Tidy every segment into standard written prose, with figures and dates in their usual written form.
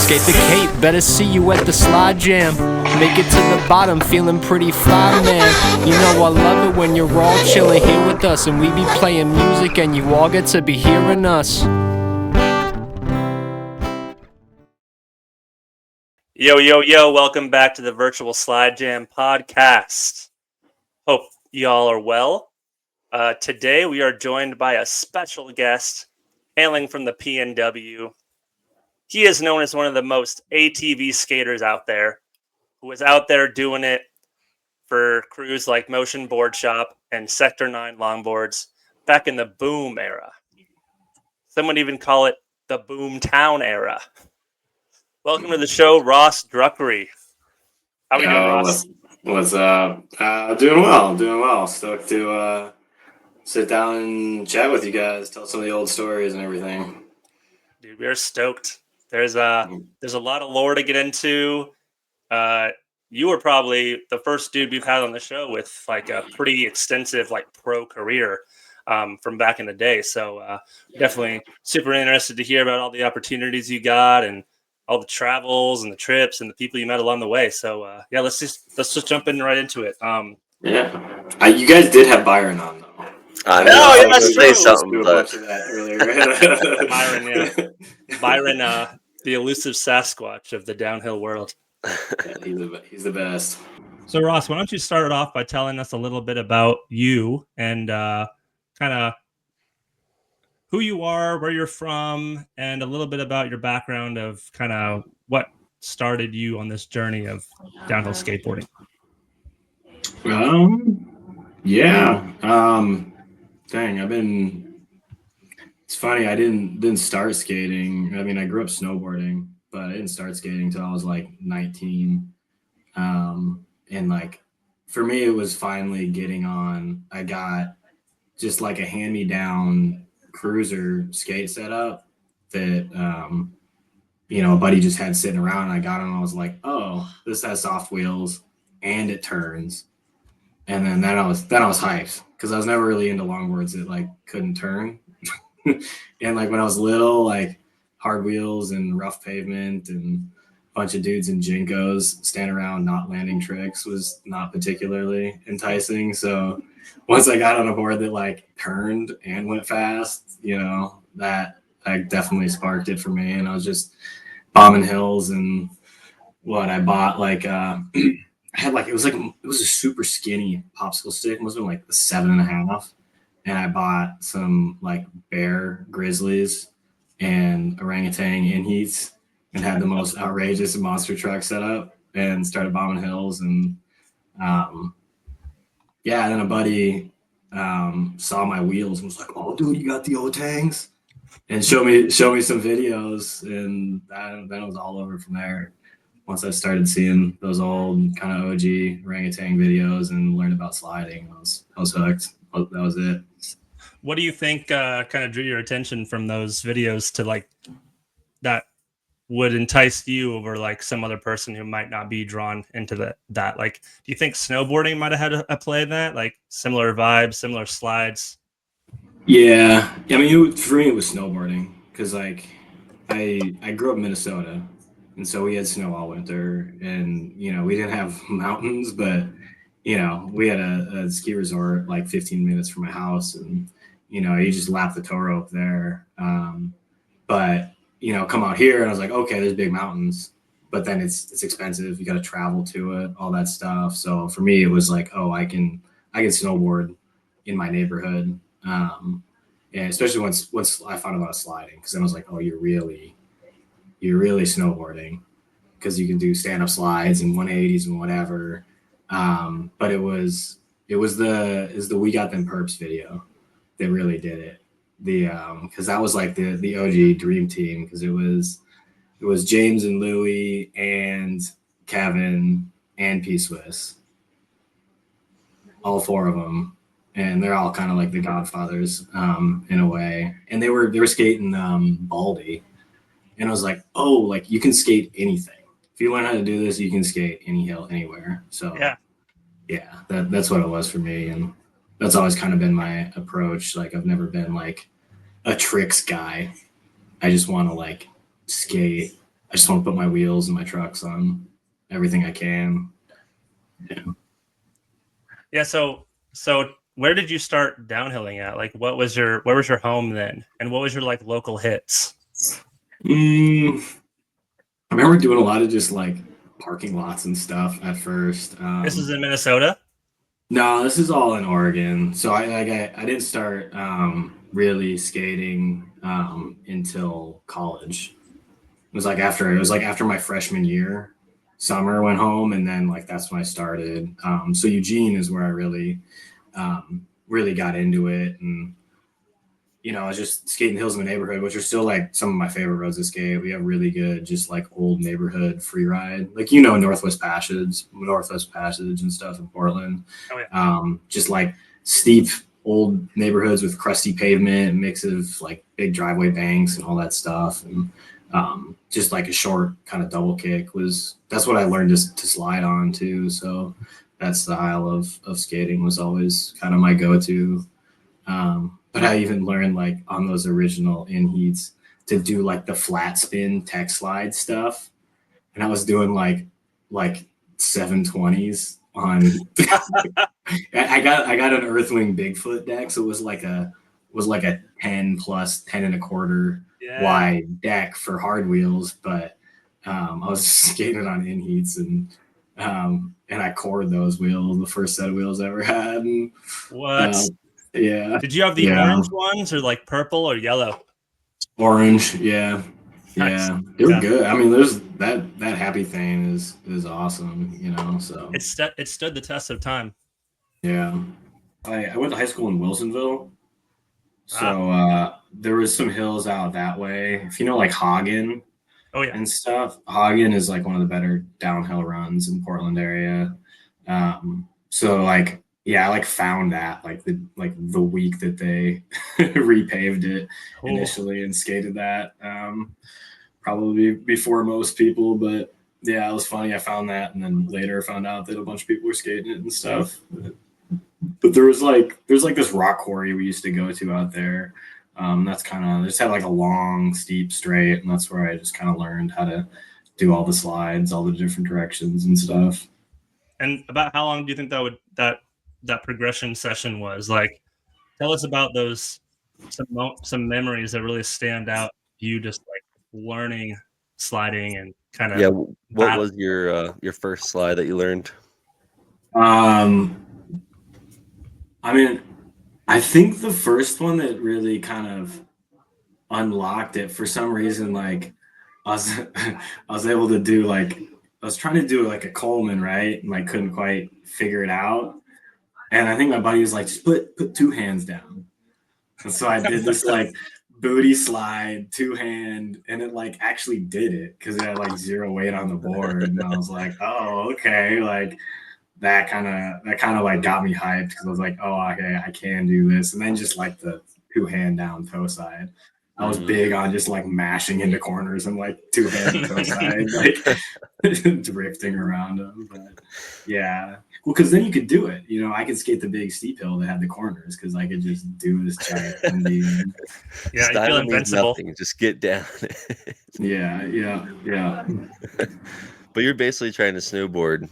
Skate the Cape, better see you at the slide jam. Make it to the bottom, feeling pretty fly, man. You know I love it when you're all chilling here with us, and we be playing music and you all get to be hearing us. Yo, welcome back to the Virtual Slide Jam podcast. Hope y'all are well. Today we are joined by a special guest hailing from the PNW. He is known as one of the most ATV skaters out there, who was out there doing it for crews like Motion Boardshop and Sector 9 longboards back in the boom era. Some would even call it the Boomtown era. Welcome to the show, Ross Druckery. How are we doing, Ross? What's up? Doing well. Stoked to sit down and chat with you guys, tell some of the old stories and everything. Dude, we are stoked. There's a lot of lore to get into. You were probably the first dude we've had on the show with like a pretty extensive like pro career from back in the day. So definitely super interested to hear about all the opportunities you got and all the travels and the trips and the people you met along the way. So yeah, let's just jump in right into it. You guys did have Byron on though. I know, yeah, that's true. Say something, but Byron, the elusive Sasquatch of the downhill world. Yeah, he's the best. So Ross, why don't you start it off by telling us a little bit about you and kind of who you are, where you're from, and a little bit about your background of kind of what started you on this journey of downhill skateboarding. It's funny, I didn't start skating. I mean, I grew up snowboarding, but I didn't start skating until I was like 19. And like, for me, it was finally getting on. I got just like a hand-me-down cruiser skate setup that, a buddy just had sitting around, and I got on and I was like, oh, this has soft wheels and it turns. And then I was hyped because I was never really into longboards that like couldn't turn. And like when I was little, like hard wheels and rough pavement and a bunch of dudes in Jinkos standing around not landing tricks was not particularly enticing. So once I got on a board that like turned and went fast, that definitely sparked it for me. And I was just bombing hills, and I bought like I had like it was a super skinny popsicle stick. It must have been like a 7.5. And I bought some like bear grizzlies and orangutan in heats and had the most outrageous monster truck set up and started bombing hills. And then a buddy saw my wheels and was like, oh dude, you got the O-tangs? And show me some videos, and then it was all over from there. Once I started seeing those old kind of OG orangutan videos and learned about sliding, I was hooked. That was it. What do you think kind of drew your attention from those videos to like that would entice you over like some other person who might not be drawn into that? Like, do you think snowboarding might have had a play in that? Like similar vibes, similar slides? Yeah. I mean, for me, it was snowboarding because like I grew up in Minnesota, and so we had snow all winter, and we didn't have mountains, but we had a ski resort like 15 minutes from my house, and you just lap the tow rope there. But come out here, and I was like, okay, there's big mountains, but then it's expensive. You got to travel to it, all that stuff. So for me, it was like, oh, I can snowboard in my neighborhood. And especially once I found out sliding, because then I was like, oh, you're really snowboarding, because you can do stand-up slides and 180s and whatever. But it was the We Got Them Perps video that really did it. Because that was like the OG dream team, because it was James and Louie and Kevin and P Swiss, all four of them, and they're all kind of like the godfathers in a way. And they were skating Baldy, and I was like, oh, like you can skate anything. If you learn how to do this, you can skate any hill anywhere. So yeah, that's what it was for me, and that's always kind of been my approach. Like I've never been like a tricks guy. I just want to like skate I just want to put my wheels and my trucks on everything I can. Yeah. So where did you start downhilling at? Like, where was your home then, and what was your like local hits? I remember doing a lot of just like parking lots and stuff at first. This is in Minnesota. No, this is all in Oregon. So I didn't start really skating until college. It was like after my freshman year, summer went home, and then like that's when I started. So Eugene is where I really got into it, and I was just skating the hills of my neighborhood, which are still like some of my favorite roads to skate. We have really good, just like old neighborhood free ride, like Northwest Passage and stuff in Portland. Oh yeah. Just like steep old neighborhoods with crusty pavement, mix of like big driveway banks and all that stuff, and just like a short kind of double kick that's what I learned to slide on too. So that style of skating was always kind of my go-to. But I even learned like on those original in heats to do like the flat spin tech slide stuff. And I was doing like 720s on I got an Earthwing Bigfoot deck, so it was like a 10 plus 10 and a quarter wide deck for hard wheels, but I was skating on in heats and I cored those wheels, the first set of wheels I ever had. And, what? Yeah. Did you have the orange ones or like purple or yellow? Orange, yeah. Nice. Yeah. They were good. I mean, there's that happy thing is awesome, so it stood the test of time. Yeah. I went to high school in Wilsonville. So there was some hills out that way. If you know like Hagen and stuff, Hagen is like one of the better downhill runs in Portland area. So like I like found that like the week that they repaved it initially and skated that probably before most people, but yeah, it was funny. I found that and then later found out that a bunch of people were skating it and stuff. But there's like this rock quarry we used to go to out there. That's kind of just had like a long steep straight, and that's where I just kind of learned how to do all the slides, all the different directions and stuff. And about how long do you think that progression session was? Like, tell us about those some memories that really stand out. You just like learning sliding and kind of What was your first slide that you learned? I mean, I think the first one that really kind of unlocked it for some reason, like I was able to do like I was trying to do like a Coleman, right? And like couldn't quite figure it out. And I think my buddy was like, just put two hands down. And so I did this like booty slide, two hand, and it like actually did it because it had like zero weight on the board. And I was like, oh, okay. Like that kind of like got me hyped because I was like, oh, okay, I can do this. And then just like the two hand down toe side. I was big on just like mashing into corners and like two hand toe side, like drifting around them. But yeah, well, because then you could do it. I could skate the big steep hill that had the corners because I could just do this giant ending. Yeah, you feel invincible. Nothing, just get down. Yeah. But you're basically trying to snowboard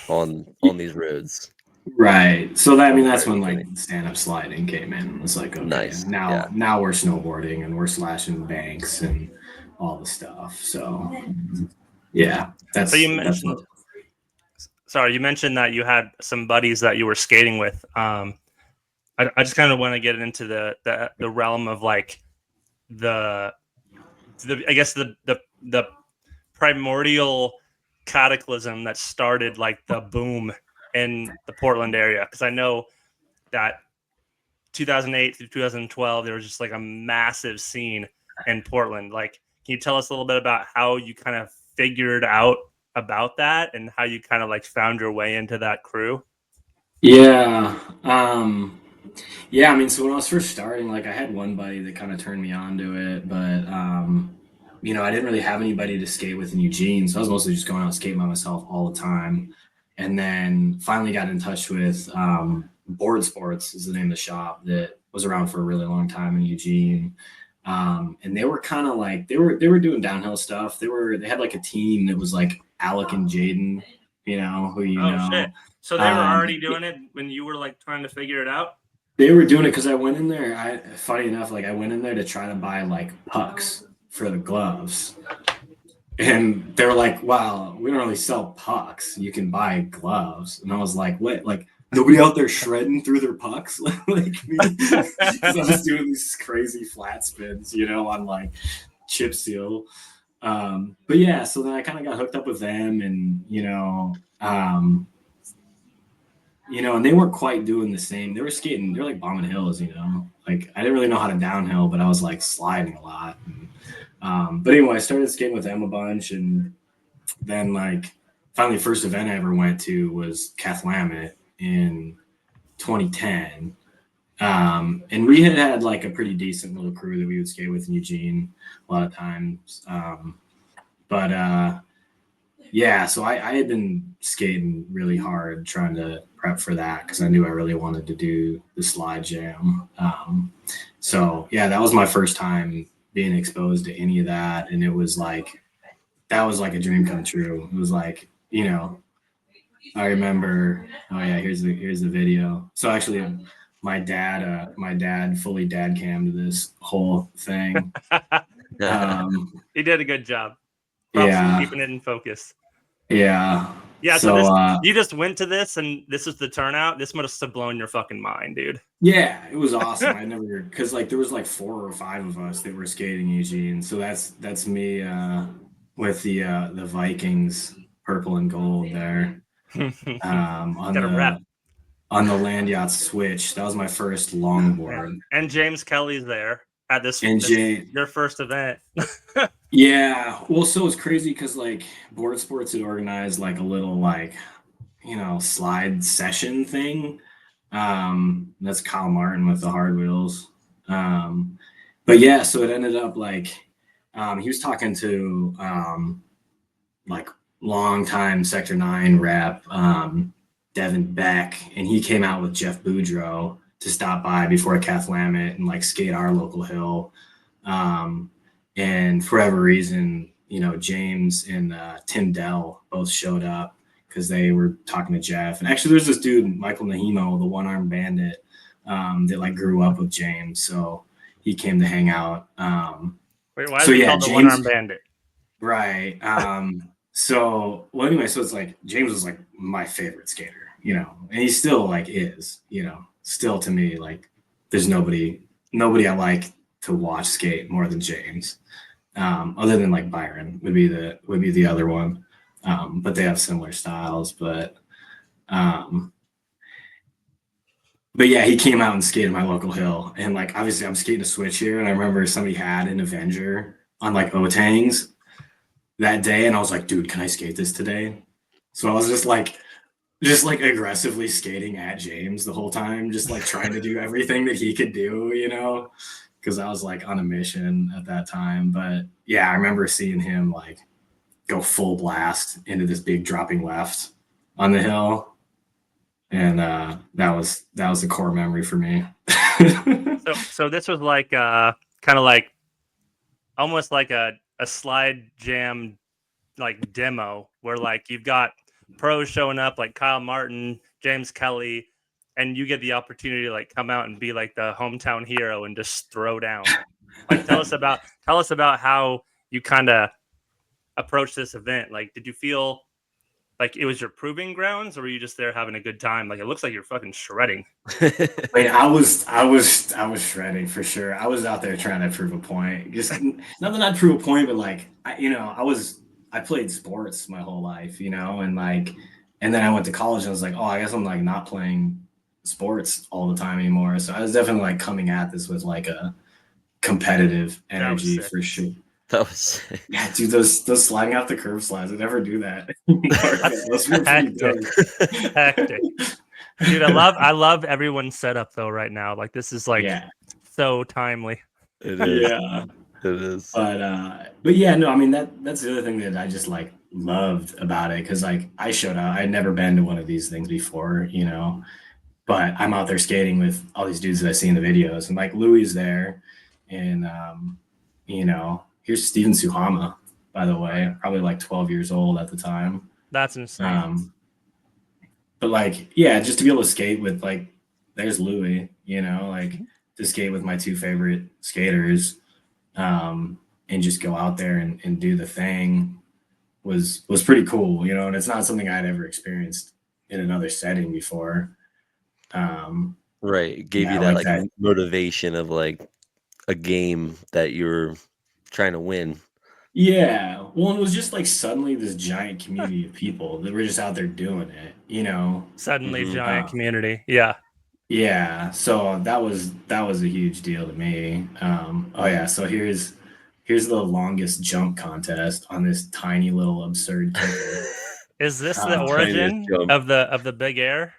on these roads. Right. So that's when like stand-up sliding came in. It was like, okay, nice. Now we're snowboarding and we're slashing banks and all the stuff. So yeah, that's. So you mentioned that you had some buddies that you were skating with. I just kind of want to get into the realm of like the primordial cataclysm that started like the boom in the Portland area, because I know that 2008 through 2012 there was just like a massive scene in Portland. Like, can you tell us a little bit about how you kind of figured out about that and how you kind of like found your way into that crew? Yeah. So when I was first starting, like I had one buddy that kind of turned me on to it, but I didn't really have anybody to skate with in Eugene, so I was mostly just going out skating by myself all the time. And then finally got in touch with Board Sports is the name of the shop that was around for a really long time in Eugene. And they were kind of like they were doing downhill stuff. They had like a team that was like Alec and Jaden, who Shit. So they were already Um, doing it when you were like trying to figure it out? They were doing it because I went in there. Funny enough, like I went in there to try to buy like pucks for the gloves, and they were like, "Wow, we don't really sell pucks. You can buy gloves." And I was like, "What? Like nobody out there shredding through their pucks like me?" 'Cause I was doing these crazy flat spins, on like chip seal. But yeah, so then I kind of got hooked up with them, and and they weren't quite doing the same. They were skating. They're like bombing hills, Like I didn't really know how to downhill, but I was like sliding a lot. But anyway, I started skating with them a bunch, and then like finally, first event I ever went to was Cathlamet in 2010. And we had like a pretty decent little crew that we would skate with in Eugene a lot of times. Yeah, so I had been skating really hard trying to prep for that because I knew I really wanted to do the slide jam. So yeah, that was my first time being exposed to any of that, and that was like a dream come true. It was like, I remember. Oh yeah, here's the video. So actually, my dad fully dad cammed this whole thing. He did a good job. Yeah, Keeping it in focus. yeah. Yeah, so you just went to this, and this is the turnout. This must have blown your fucking mind, dude. Yeah, it was awesome. I never because like there was like 4 or 5 of us that were skating Eugene. So that's me with the Vikings purple and gold there. On the land yacht switch. That was my first longboard. And James Kelly's there at this your first event. Yeah, well, so it's crazy because like Board Sports had organized like a little like slide session thing. That's Kyle Martin with the hard wheels. But yeah, so it ended up like he was talking to like longtime Sector 9 rep Devin Beck, and he came out with Jeff Boudreau to stop by before Cathlamet and like skate our local hill. And for whatever reason, James and Tim Dell both showed up because they were talking to Jeff. And actually, there's this dude, Michael Nahimo, the one-armed bandit, that like grew up with James. So he came to hang out. Wait, why is he called the one-armed bandit? Right. So it's like James was like my favorite skater, and he still like is, still to me, like there's nobody I like to watch skate more than James. Other than like Byron would be the other one. But they have similar styles, but yeah, he came out and skated my local hill, and like obviously I'm skating a switch here, and I remember somebody had an Avenger on like Otangs that day, and I was like, dude, can I skate this today? So I was just like aggressively skating at James the whole time, just like trying to do everything that he could do, because I was like on a mission at that time. But yeah, I remember seeing him like go full blast into this big dropping left on the hill, and that was a core memory for me. So this was like kind of like almost like a slide jam like demo where like you've got pros showing up like Kyle Martin, James Kelly, and you get the opportunity to like come out and be like the hometown hero and just throw down. Like tell us about how you kind of approach this event. Like, did you feel like it was your proving grounds, or were you just there having a good time? Like, it looks like you're fucking shredding. Wait, I was shredding for sure. I was out there trying to prove a point. Just not that I'd prove a point, but like I played sports my whole life, and like, and then I went to college and I was like, oh, I guess I'm like not playing sports all the time anymore. So I was definitely like coming at this with like a competitive energy for sure. That was sick. Yeah, dude, those sliding out the curb slides, I never do that. Those were hectic. Dude, I love everyone's setup though right now. Like this is like so timely. It is. Yeah. It is. But yeah, no, I mean that's the other thing that I just like loved about it, because like I showed up, I'd never been to one of these things before, but I'm out there skating with all these dudes that I see in the videos, and like Louis there, And, here's Steven Suhama, by the way, probably like 12 years old at the time. That's insane. But like, yeah, just to be able to skate with like, there's Louis, like to skate with my two favorite skaters, and just go out there and do the thing was pretty cool, and it's not something I'd ever experienced in another setting before. Right. It gave Yeah, you that like that. motivation of like a game that you're trying to win. Yeah. Well, it was just like suddenly this giant community of people that were just out there doing it, Suddenly Mhm. giant community. Yeah. Yeah. So that was a huge deal to me. Oh yeah. So here's the longest jump contest on this tiny little absurd kicker. Is this the Tiniest origin jump. of the big air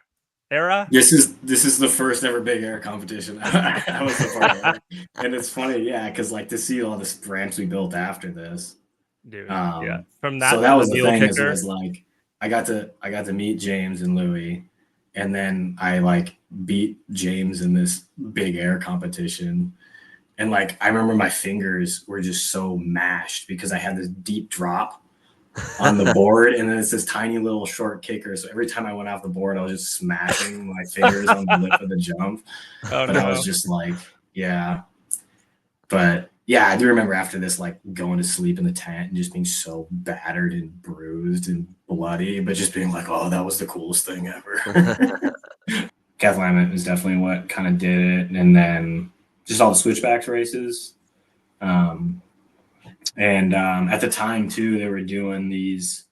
era? This is the first ever big air competition I was a part of, and it's funny, yeah, because like to see all this ramps we built after this, Dude. Yeah. From that so to that the was the mule thing. Is it kicker. was like I got to meet James and Louis, and then I like beat James in this big air competition, and like I remember my fingers were just so mashed because I had this deep drop on the board, and then it's this tiny little short kicker. So every time I went off the board, I was just smashing my fingers on the lip of the jump. Oh, But I was just like, yeah. But yeah, I do remember after this, like going to sleep in the tent and just being so battered and bruised and bloody, but just being like, oh, that was the coolest thing ever. Kath Lament was definitely what kind of did it. And then just all the switchbacks races. At the time too, they were doing these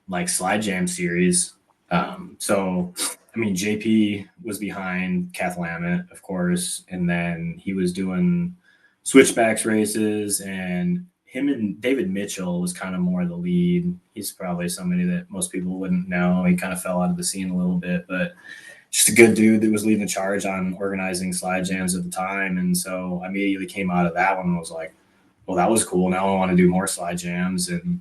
like slide jam series. So I mean, JP was behind Kath Lament, of course, and then he was doing switchbacks races, and him and David Mitchell was kind of more the lead. He's probably somebody that most people wouldn't know. He kind of fell out of the scene a little bit, but just a good dude that was leading the charge on organizing slide jams at the time. And so I immediately came out of that one and was like, well, that was cool. Now I want to do more slide jams. And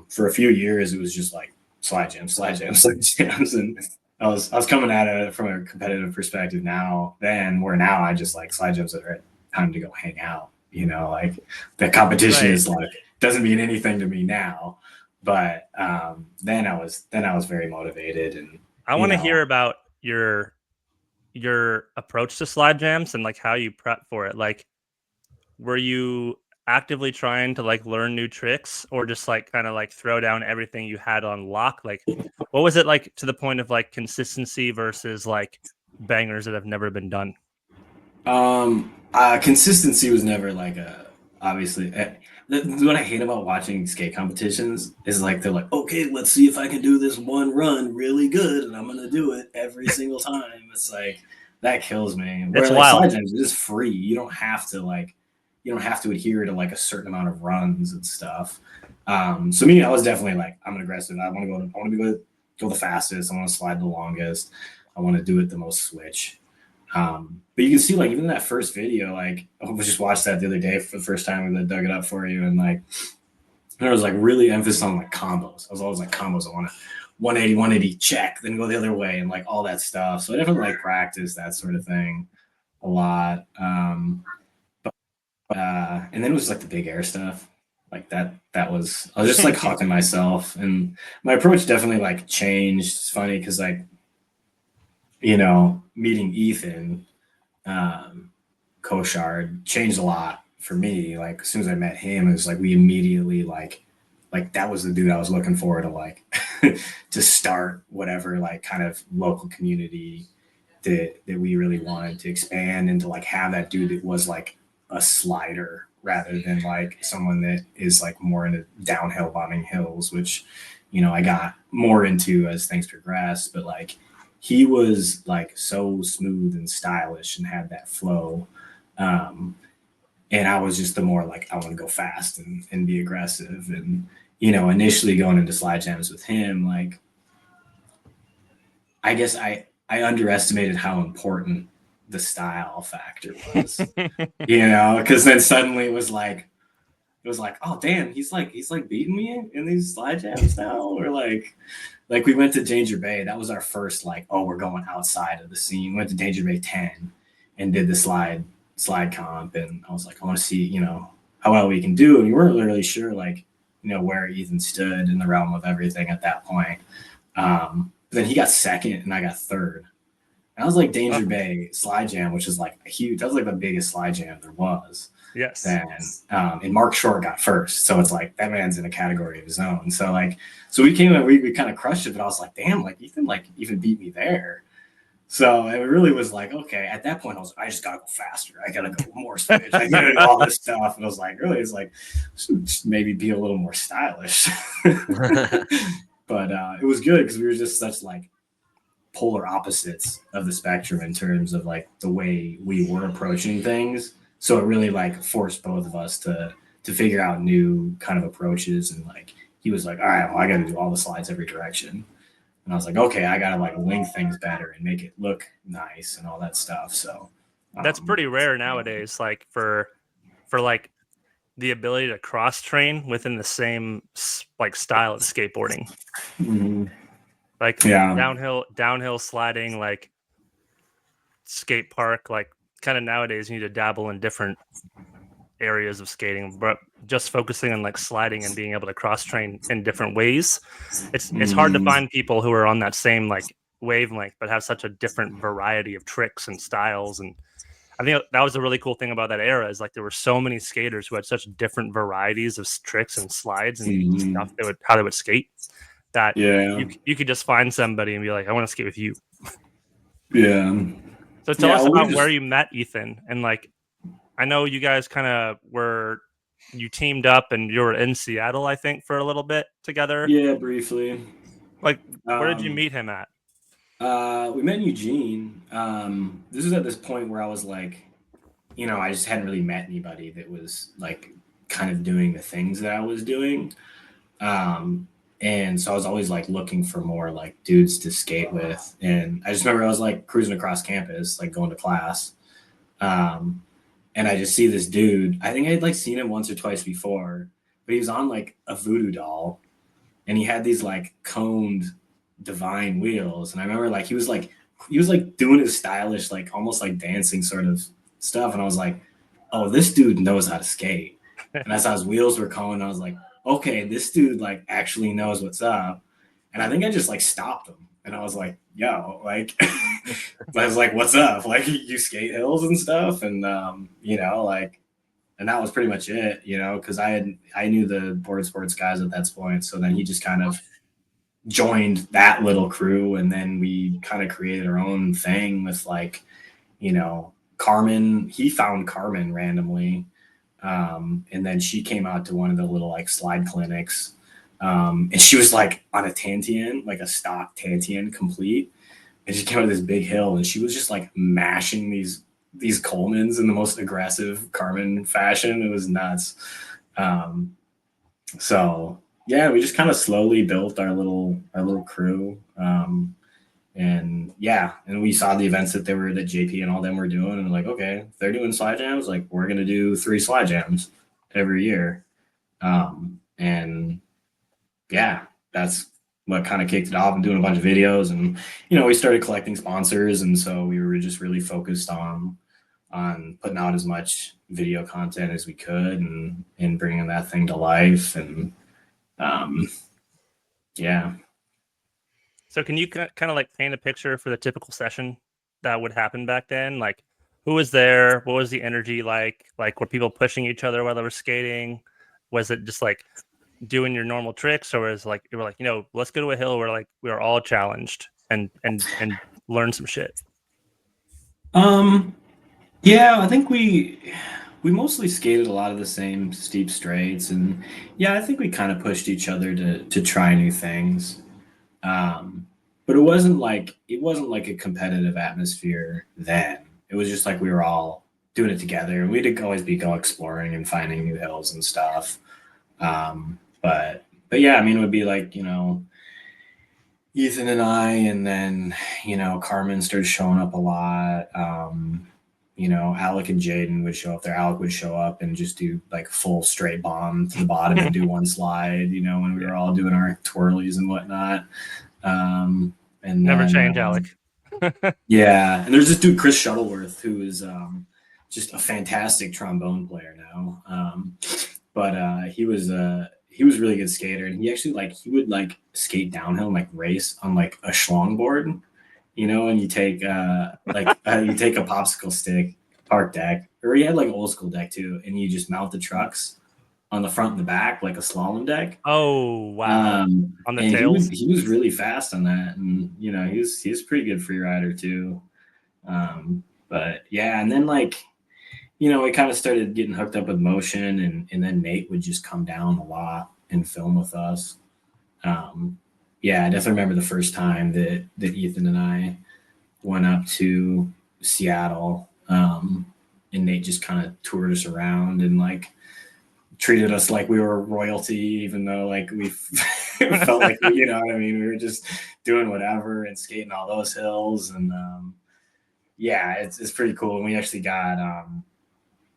for a few years, it was just like slide jams. And I was coming at it from a competitive perspective where now I just like slide jams that are time to go hang out. Like the competition is like, doesn't mean anything to me now. But then I was very motivated. And I want to hear about your approach to slide jams and like how you prep for it. Like, were you actively trying to like learn new tricks, or just like kind of like throw down everything you had on lock? Like, what was it like to the point of like consistency versus like bangers that have never been done? Consistency was never like obviously. What I hate about watching skate competitions is like they're like, okay, let's see if I can do this one run really good, and I'm gonna do it every single time. It's like that kills me. It's like, wild. Slide jams is free. You don't have to adhere to like a certain amount of runs and stuff. So me, I was definitely like, I'm an aggressive. I want to go the fastest. I want to slide the longest. I want to do it the most switch. But you can see like even that first video, like I just watched that the other day for the first time and I dug it up for you, and like there was like really emphasis on like combos. I was always like combos. I want to 180 check, then go the other way, and like all that stuff. So I definitely like practice that sort of thing a lot. And then it was like the big air stuff. Like that was, I was just like hucking myself, and my approach definitely like changed. It's funny because like, meeting Ethan, Koshard changed a lot for me. Like as soon as I met him, it was like we immediately like that was the dude I was looking for to like to start whatever like kind of local community that we really wanted to expand, and to like have that dude that was like a slider rather than like someone that is like more into downhill bombing hills, which I got more into as things progressed. But like he was like so smooth and stylish and had that flow. And I was just the more like I want to go fast and be aggressive. And initially going into slide jams with him, like I guess I underestimated how important the style factor was. Because then suddenly it was like, oh damn, he's like beating me in these slide jams now. Or like we went to Danger Bay. That was our first like, oh, we're going outside of the scene. We went to Danger Bay 10 and did the slide slide comp, and I was like, I want to see, how well we can do. And we weren't really sure, like, where Ethan stood in the realm of everything at that point. But then he got second and I got third. And I was like Danger Bay Slide Jam, which is like that was like the biggest slide jam there was. Yes. And Mark Short got first. So it's like that man's in a category of his own. So we came and we kind of crushed it, but I was like, damn, like Ethan like even beat me there. So it really was like, okay, at that point I just gotta go faster. I gotta go more switch. I gotta do all this stuff. And I was like, really, it's like just maybe be a little more stylish. But it was good because we were just such like polar opposites of the spectrum in terms of like the way we were approaching things. So it really like forced both of us to figure out new kind of approaches. And like he was like, all right, well, I gotta do all the slides every direction. And I was like, okay, I gotta like link things better and make it look nice and all that stuff. So that's pretty rare nowadays, like for like the ability to cross train within the same like style of skateboarding. Mm-hmm. Like downhill sliding, like skate park, like kind of nowadays you need to dabble in different areas of skating, but just focusing on like sliding and being able to cross train in different ways. It's hard to find people who are on that same like wavelength, but have such a different variety of tricks and styles. And I think that was a really cool thing about that era is like there were so many skaters who had such different varieties of tricks and slides and stuff how they would skate that you could just find somebody and be like, I want to skate with you. Yeah. So tell us about where you met Ethan. And like, I know you guys kind of you teamed up and you were in Seattle, I think, for a little bit together. Yeah, briefly. Like, where did you meet him at? We met in Eugene. This was at this point where I was like, I just hadn't really met anybody that was like kind of doing the things that I was doing. And so I was always like looking for more like dudes to skate with. And I just remember I was like cruising across campus, like going to class. And I just see this dude. I think I had like seen him once or twice before, but he was on like a voodoo doll and he had these like coned divine wheels. And I remember like he was like doing his stylish, like almost like dancing sort of stuff. And I was like, oh, this dude knows how to skate. And that's how his wheels were coned. I was like, okay, this dude like actually knows what's up. And I think I just like stopped him. And I was like, yo, like, I was like, what's up? Like, you skate hills and stuff. And, like, and that was pretty much it, because I knew the board sports guys at that point. So then he just kind of joined that little crew. And then we kind of created our own thing with like, Carmen. He found Carmen randomly. And then she came out to one of the little like slide clinics. And she was like on a Tantian, like a stock Tantian complete. And she came out of this big hill and she was just like mashing these Colemans in the most aggressive Carmen fashion. It was nuts. So yeah, we just kind of slowly built our little crew. And we saw the events that JP and all them were doing. And like, okay, if they're doing slide jams, like we're going to do 3 slide jams every year. And yeah, that's what kind of kicked it off and doing a bunch of videos. And, we started collecting sponsors. And so we were just really focused on putting out as much video content as we could and bringing that thing to life. And yeah. So can you kind of like paint a picture for the typical session that would happen back then? Like who was there? What was the energy like? Like were people pushing each other while they were skating? Was it just like doing your normal tricks, or is like you were like, let's go to a hill where like we are all challenged and learn some shit? Yeah, I think we mostly skated a lot of the same steep straights, and yeah, I think we kind of pushed each other to try new things. But it wasn't like a competitive atmosphere then. It was just like we were all doing it together, and we'd always go exploring and finding new hills and stuff. But yeah, I mean, it would be like, Ethan and I, and then, Carmen started showing up a lot. Alec and Jaden would show up there. Alec would show up and just do like full straight bomb to the bottom and do one slide, when we were all doing our twirlies and whatnot. And never change, Alec. Yeah. And there's this dude, Chris Shuttleworth, who is just a fantastic trombone player now. But he was a really good skater, and he actually he would skate downhill and race on a schlongboard, and you take you take a popsicle stick, park deck, or he had old school deck too, and you just mount the trucks on the front and the back like a slalom deck. Oh wow! On the And tails, he was really fast on that, and he was a pretty good free rider too. But yeah, and then we kind of started getting hooked up with motion, and then Nate would just come down a lot and film with us. Yeah, I definitely remember the first time that Ethan and I went up to Seattle, and Nate just kind of toured us around and treated us like we were royalty, even though we felt like what I mean, we were just doing whatever and skating all those hills, and yeah, it's pretty cool. And we actually got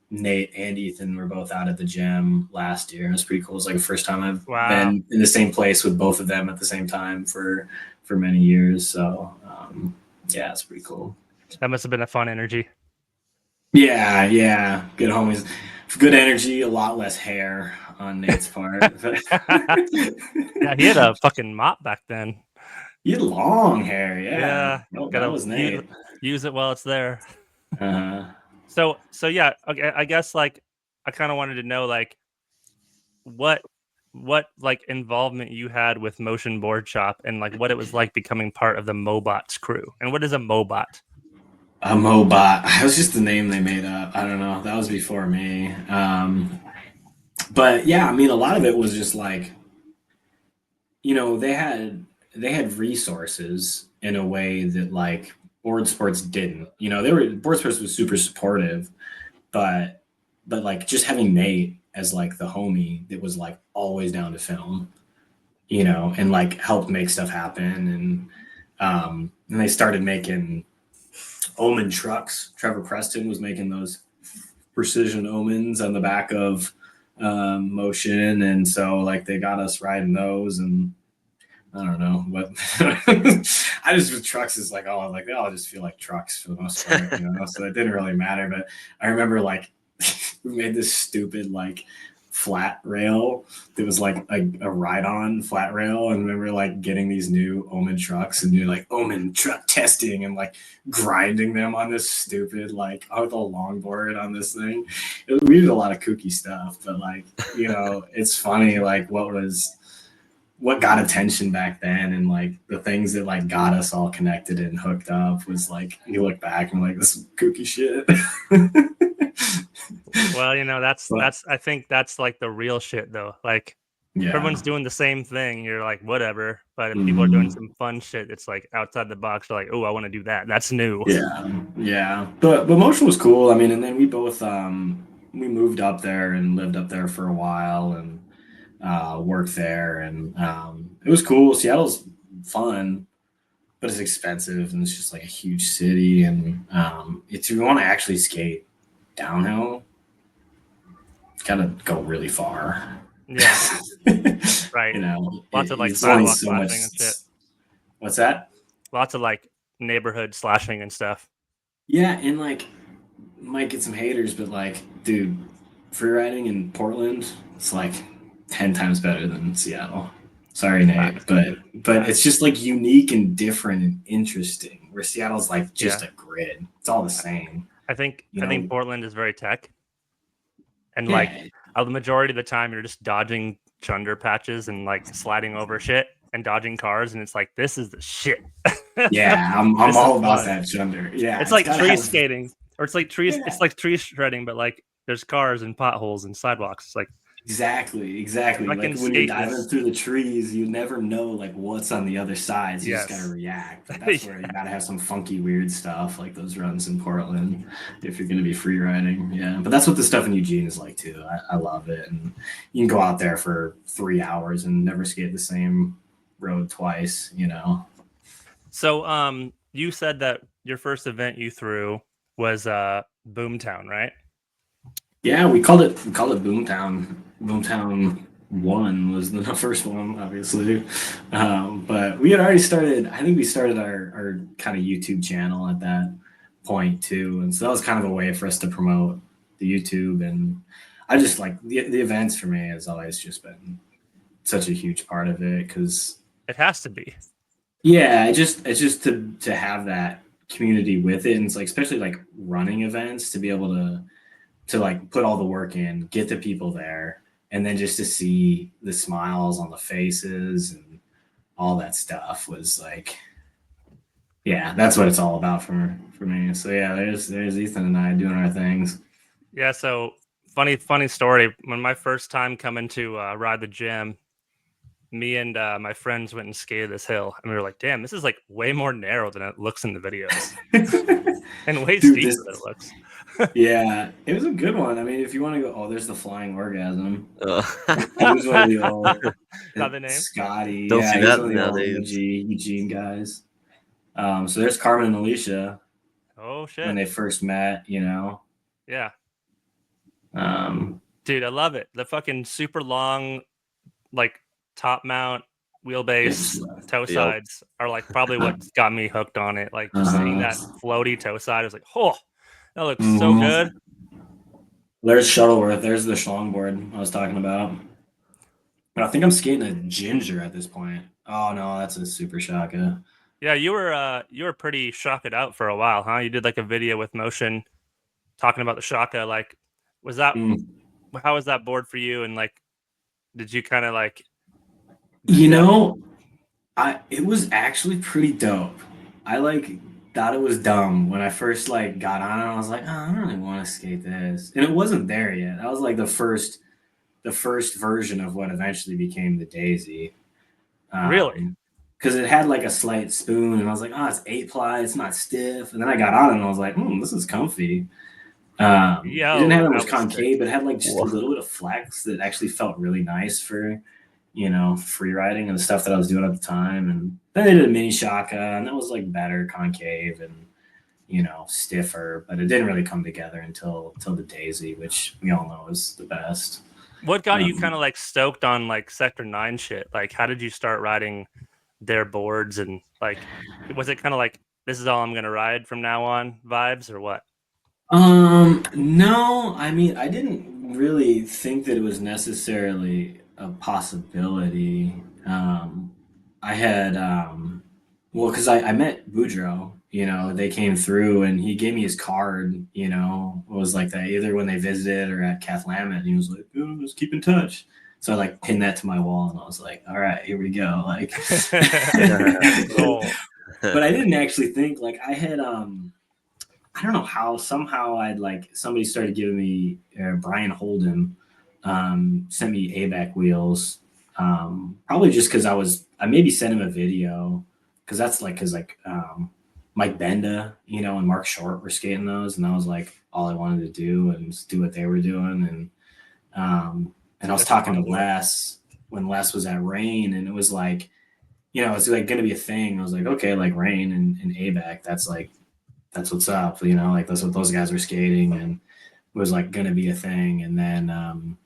Nate and Ethan were both out at the gym last year. It was pretty cool. It's the first time I've been in the same place with both of them at the same time for many years. So yeah, it's pretty cool. That must have been a fun energy. Yeah, good homies, good energy. A lot less hair on Nate's part. Yeah, he had a fucking mop back then. He had long hair. Yeah, gotta that was Nate. Use it while it's there. Uh-huh. So yeah, okay, I guess I kind of wanted to know what involvement you had with Motion Boardshop and what it was like becoming part of the Mobots crew. And what is a Mobot? A Mobot. That was just the name they made up. I don't know. That was before me. But yeah, I mean, a lot of it was just they had resources in a way that board sports didn't. Board sports was super supportive, but just having Nate as the homie that was always down to film, and helped make stuff happen, and they started making Omen trucks. Trevor Preston was making those precision Omens on the back of Motion, and so they got us riding those, and I don't know what. I just with trucks is I'll just feel like trucks for the most part, so it didn't really matter. But I remember we made this stupid flat rail that was a ride-on flat rail, and remember getting these new Omen trucks and do Omen truck testing and grinding them on this stupid with a longboard on this thing. We did a lot of kooky stuff, but it's funny what got attention back then, and the things that got us all connected and hooked up was you look back and this is kooky shit. Well, that's I think that's the real shit though. Everyone's doing the same thing. You're whatever, but if people are doing some fun shit, it's outside the box. You're oh, I want to do that. That's new. Yeah. But Motion was cool. I mean, and then we both we moved up there and lived up there for a while and worked there, and it was cool. Seattle's fun, but it's expensive, and it's just a huge city, and if you want to actually skate downhill, gotta go really far. Yeah. Right. Lots of sidewalk slashing and shit. What's that? Lots of neighborhood slashing and stuff. Yeah, and might get some haters, but dude, freeriding in Portland, it's 10 times better than Seattle. Sorry, Nate, but it's just unique and different and interesting. Where Seattle's just a grid. It's all the same. I think Portland is very tech, and the majority of the time you're just dodging chunder patches and sliding over shit and dodging cars, and it's this is the shit. Yeah, I'm all about that chunder. Yeah, it's tree skating, or it's trees. Yeah. It's tree shredding, but there's cars and potholes and sidewalks. It's Exactly. When you're diving through the trees, you never know what's on the other side. So you just gotta react. But that's where you gotta have some funky, weird stuff like those runs in Portland if you're gonna be free riding. Yeah, but that's what the stuff in Eugene is like too. I love it, and you can go out there for 3 hours and never skate the same road twice. So, you said that your first event you threw was Boomtown, right? Yeah, we called it Boomtown. Boomtown 1 was the first one, obviously. But we had already started, I think we started our kind of YouTube channel at that point too. And so that was kind of a way for us to promote the YouTube. And I just like the events for me has always just been such a huge part of it, because It has to be. yeah, it's just to have that community with it, and it's like especially like running events, to be able to like put all the work in, get the people there, and then just to see the smiles on the faces and all that stuff was like, yeah, that's what it's all about for me. So yeah, there's Ethan and I doing our things. Yeah. So funny story. When my first time coming to ride the gym, me and my friends went and skated this hill, and we were like, "Damn, this is like way more narrow than it looks in the videos, and way Dude, steeper than it looks." Yeah, it was a good one. I mean, if you want to go, oh, there's the flying orgasm. Oh. He was one of the old Not the name? Scotty. Don't Yeah, see he was that one of the old nowadays. Eugene guys. So there's Carmen and Alicia Oh when shit! they first met, you know. Yeah, Um, dude, I love it. The fucking super long, like top mount wheelbase toe sides are like probably what got me hooked on it. Like just seeing that floaty toe side, I was like, oh, that looks so good. There's Shuttleworth. There's the Longboard I was talking about. But I think I'm skating a Ginger at this point. Oh no, that's a Super Shaka. Yeah, you were pretty shocked out for a while, huh? You did like a video with Motion talking about the Shaka. Like, was that how was that board for you? And like, did you kind of like? You know, it was actually pretty dope. I like thought it was dumb when I first like got on it. I was like, oh, I don't really want to skate this, and it wasn't there yet. That was like the first version of what eventually became the Daisy. Really? Because it had like a slight spoon, and I was like, oh, it's 8-ply, it's not stiff. And then I got on it, and I was like, this is comfy. It didn't have that much concave, but it had like just a little bit of flex that actually felt really nice for, you know, free riding and the stuff that I was doing at the time. And then they did a mini Shaka, and that was like better concave and, you know, stiffer, but it didn't really come together until the Daisy, which we all know is the best. What got you kind of like stoked on like Sector 9 shit? Like, how did you start riding their boards? And like, was it kind of like, this is all I'm going to ride from now on vibes, or what? No, I mean, I didn't really think that it was necessarily a possibility. I had, well, because I met Boudreaux, you know, they came through and he gave me his card, you know, it was like that either when they visited or at Cathlamet, and he was like, oh, let's keep in touch. So I like pinned that to my wall, and I was like, all right, here we go. Like, Cool. But I didn't actually think, like, I had, I don't know how, somehow I'd like, somebody started giving me, Brian Holden sent me ABAC wheels. Probably just because I maybe sent him a video, because Mike Benda, you know, and Mark Short were skating those, and that was like all I wanted to do, and just do what they were doing. And I was talking to Les when Les was at Rain, and it was like, you know, it's like going to be a thing. I was like, okay, like Rain and ABAC, that's what's up, you know, like that's what those guys were skating, and it was like going to be a thing. And then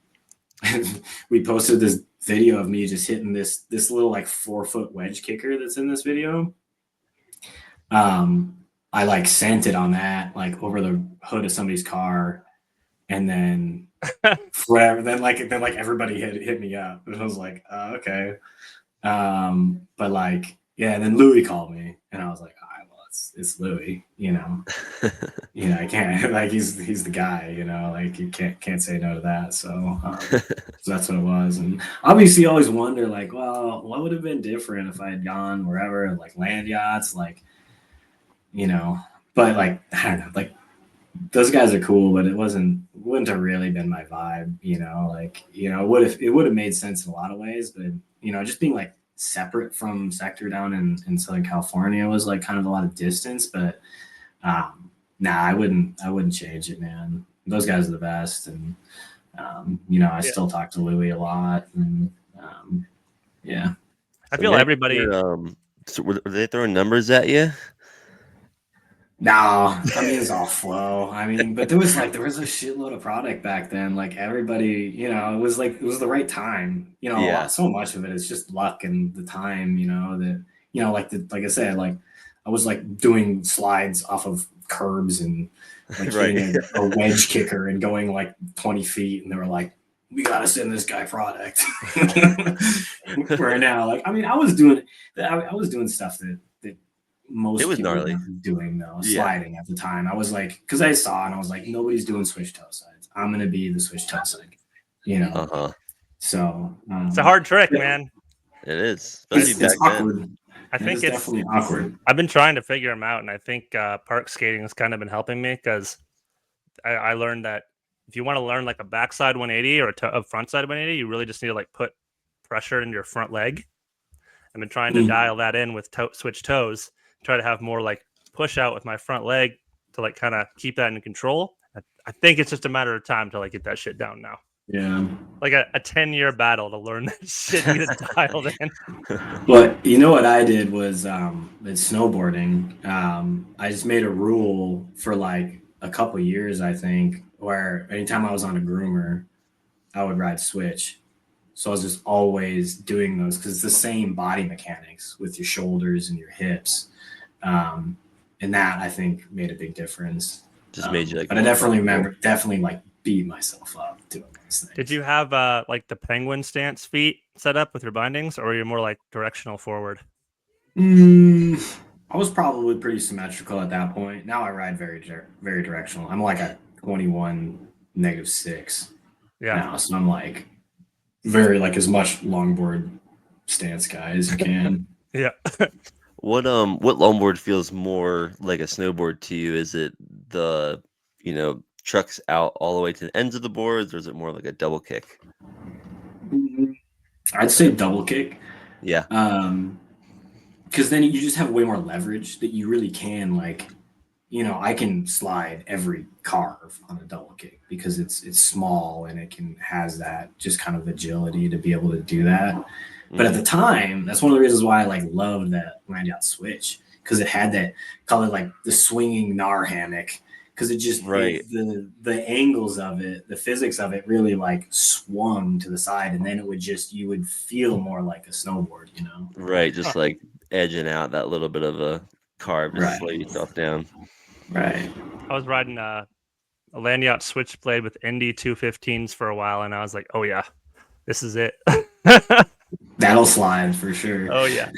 we posted this video of me just hitting this little like 4-foot wedge kicker that's in this video. I like sent it on that, like over the hood of somebody's car, and then forever, then everybody hit me up, and I was like, okay. But like, yeah, and then Louis called me, and I was like, all right, well, it's Louis, you know. You know, I can't, like, he's the guy, you know, like you can't say no to that. So that's what it was. And obviously you always wonder, like, well, what would have been different if I had gone wherever, like land yachts, like, you know, but like, I don't know, like those guys are cool, but it wouldn't have really been my vibe, you know, like, you know, it would have made sense in a lot of ways, but, you know, just being like separate from Sector down in Southern California was like kind of a lot of distance. But nah, I wouldn't change it, man. Those guys are the best. And you know, I still talk to Louis a lot, and yeah. I feel everybody. So were they throwing numbers at you? No, I mean, it's all flow. I mean, but there was a shitload of product back then. Like everybody, you know, it was the right time. You know, so much of it is just luck and the time. You know that, you know, like I said, like I was like doing slides off of curbs and like Right. hitting a wedge kicker and going like 20 feet. And they were like, we got to send this guy product. Where now, like, I mean, I was doing stuff that most It was people gnarly. weren't doing though, Yeah. sliding at the time. I was like, because I saw and I was like, nobody's doing switch toe sides. I'm gonna be the switch toe side, you know. Uh-huh. So It's a hard trick, man. It is. Especially it's back awkward. then. I think it's definitely awkward. I've been trying to figure them out, and I think park skating has kind of been helping me because I learned that if you want to learn like a backside 180 or a frontside 180, you really just need to like put pressure into your front leg. I've been trying to dial that in with switch toes, try to have more like push out with my front leg to like kind of keep that in control. I think it's just a matter of time to like get that shit down now. Yeah. Like a 10-year battle to learn that shit, get it dialed in. But you know what I did was with snowboarding, I just made a rule for like a couple years, I think, where anytime I was on a groomer, I would ride switch. So I was just always doing those because it's the same body mechanics with your shoulders and your hips. And that I think made a big difference. Just made you like. But I definitely like beat myself up doing those things. Did you have like the penguin stance feet set up with your bindings, or were you more like directional forward? I was probably pretty symmetrical at that point. Now I ride very directional. I'm like a 21 -6 now, so I'm like very like as much longboard stance guy as you can. Yeah. What longboard feels more like a snowboard to you? Is it the trucks out all the way to the ends of the boards, or is it more like a double kick? I'd say double kick. Yeah. Because then you just have way more leverage that you really can like, I can slide every carve on a double kick because it's small and it has that just kind of agility to be able to do that. But at the time, that's one of the reasons why I like loved that landing out switch because it had that color like the swinging gnar hammock because it just the angles of it, the physics of it really like swung to the side and then you would feel more like a snowboard, Right, just like edging out that little bit of a carve to slow yourself down. Right. I was riding a landing out switchblade with Indy 215s for a while, and I was like, oh yeah, this is it. That'll slide for sure. Oh yeah.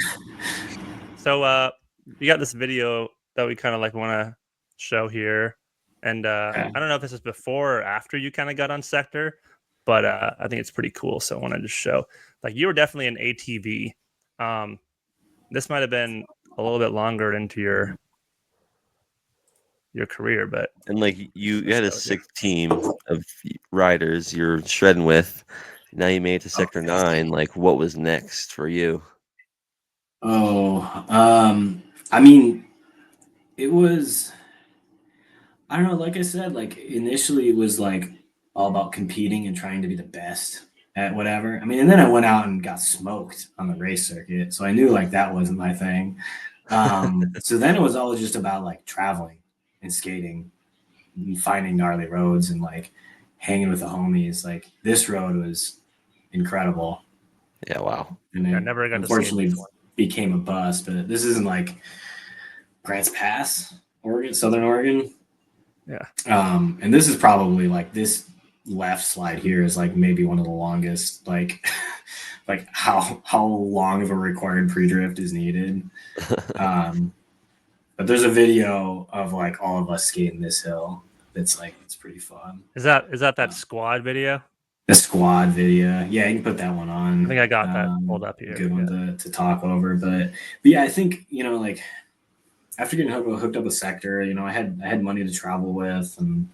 So you got this video that we kind of like want to show here, and I don't know if this is before or after you kind of got on sector, but I think it's pretty cool. So I wanted to show like you were definitely an ATV. This might have been a little bit longer into your career, but like you had a sick team of riders you're shredding with. Now you made it to sector 9. Like, what was next for you? I mean, it was, I don't know, like I said, like initially it was like all about competing and trying to be the best at whatever. I mean, and then I went out and got smoked on the race circuit. So I knew like that wasn't my thing. So then it was all just about like traveling and skating and finding gnarly roads and like hanging with the homies. Like this road was incredible. Yeah, wow. And it never got unfortunately became a bust, but this isn't like Grants Pass, Oregon, Southern Oregon. Yeah. And this is probably like this left slide here is like maybe one of the longest, like like how long of a required pre-drift is needed. But there's a video of like all of us skating this hill. It's like it's pretty fun. Is that squad video? The squad video. Yeah, you can put that one on. I think I got that pulled up here. Good one to talk over. But yeah, I think, like after getting hooked up with Sector, I had money to travel with and,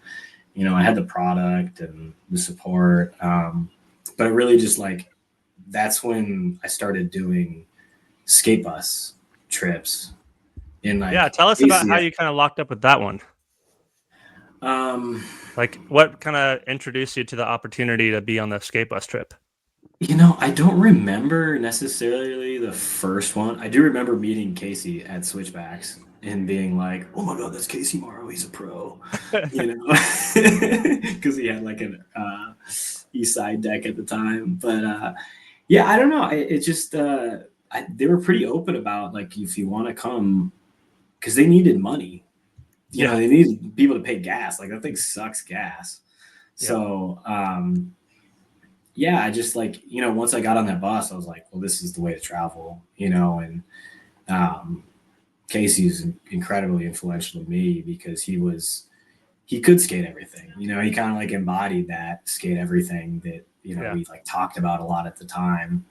I had the product and the support. But it really just like, that's when I started doing skate bus trips. Tell us about how you kind of locked up with that one. Like what kind of introduced you to the opportunity to be on the skate bus trip? I don't remember necessarily the first one. I do remember meeting Casey at Switchbacks and being like, oh my God, that's Casey Morrow. He's a pro, because he had like an East Side deck at the time. But I don't know. It just, they were pretty open about like, if you want to come, because they needed money. you know, they need people to pay gas. Like that thing sucks gas. So, yeah, I just like, you know, once I got on that bus, I was like, well, this is the way to travel, you know, and Casey's incredibly influential to me because he could skate everything, you know, he kind of like embodied that skate everything that, you know, we like talked about a lot at the time.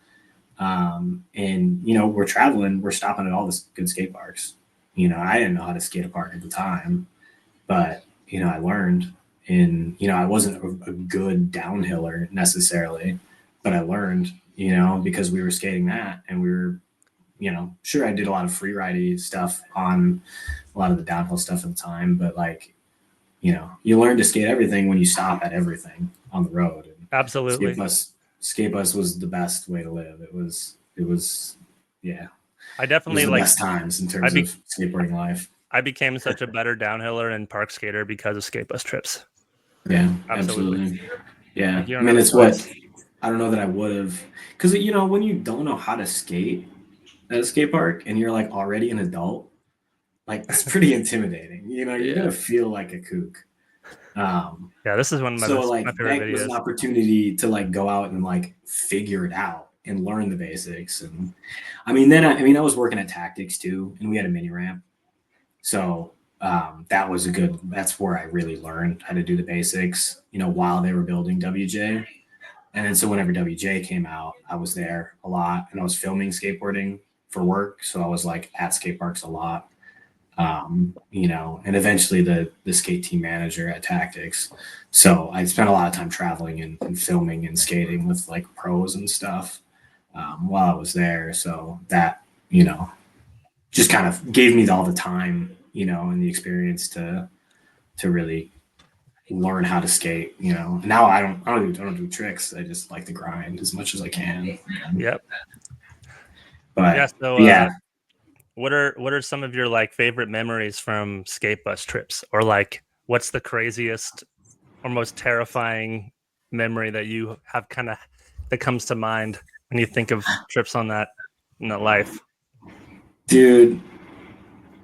And, you know, we're traveling, we're stopping at all the good skate parks. You know, I didn't know how to skate a park at the time, but, you know, I learned. And, you know, I wasn't a good downhiller necessarily, but I learned, you know, because we were skating that and we were, you know, sure, I did a lot of free riding stuff on a lot of the downhill stuff at the time, but like, you know, you learn to skate everything when you stop at everything on the road. And Absolutely. Skate bus was the best way to live. It was, yeah. I definitely it was the like best times in terms of skateboarding life. I became such a better downhiller and park skater because of skate bus trips. Yeah, absolutely. Yeah. Like, I mean, it's what I don't know that I would have, because, you know, when you don't know how to skate at a skate park and you're like already an adult, like it's pretty intimidating. You know, you're going to feel like a kook. Yeah, this is one of my, my favorite videos. Was an opportunity to like go out and like figure it out and learn the basics. And I mean, I was working at Tactics too, and we had a mini ramp. So that's where I really learned how to do the basics, you know, while they were building WJ. And then so whenever WJ came out, I was there a lot and I was filming skateboarding for work. So I was like at skate parks a lot. You know, and eventually the skate team manager at Tactics. So I spent a lot of time traveling and filming and skating with like pros and stuff while I was there. So that, you know, just kind of gave me all the time, you know, and the experience to really learn how to skate, you know. Now I don't do tricks. I just like to grind as much as I can. Yep. But yeah. So yeah. What are some of your like favorite memories from skate bus trips, or like what's the craziest or most terrifying memory that you have that comes to mind when you think of trips in that life? Dude,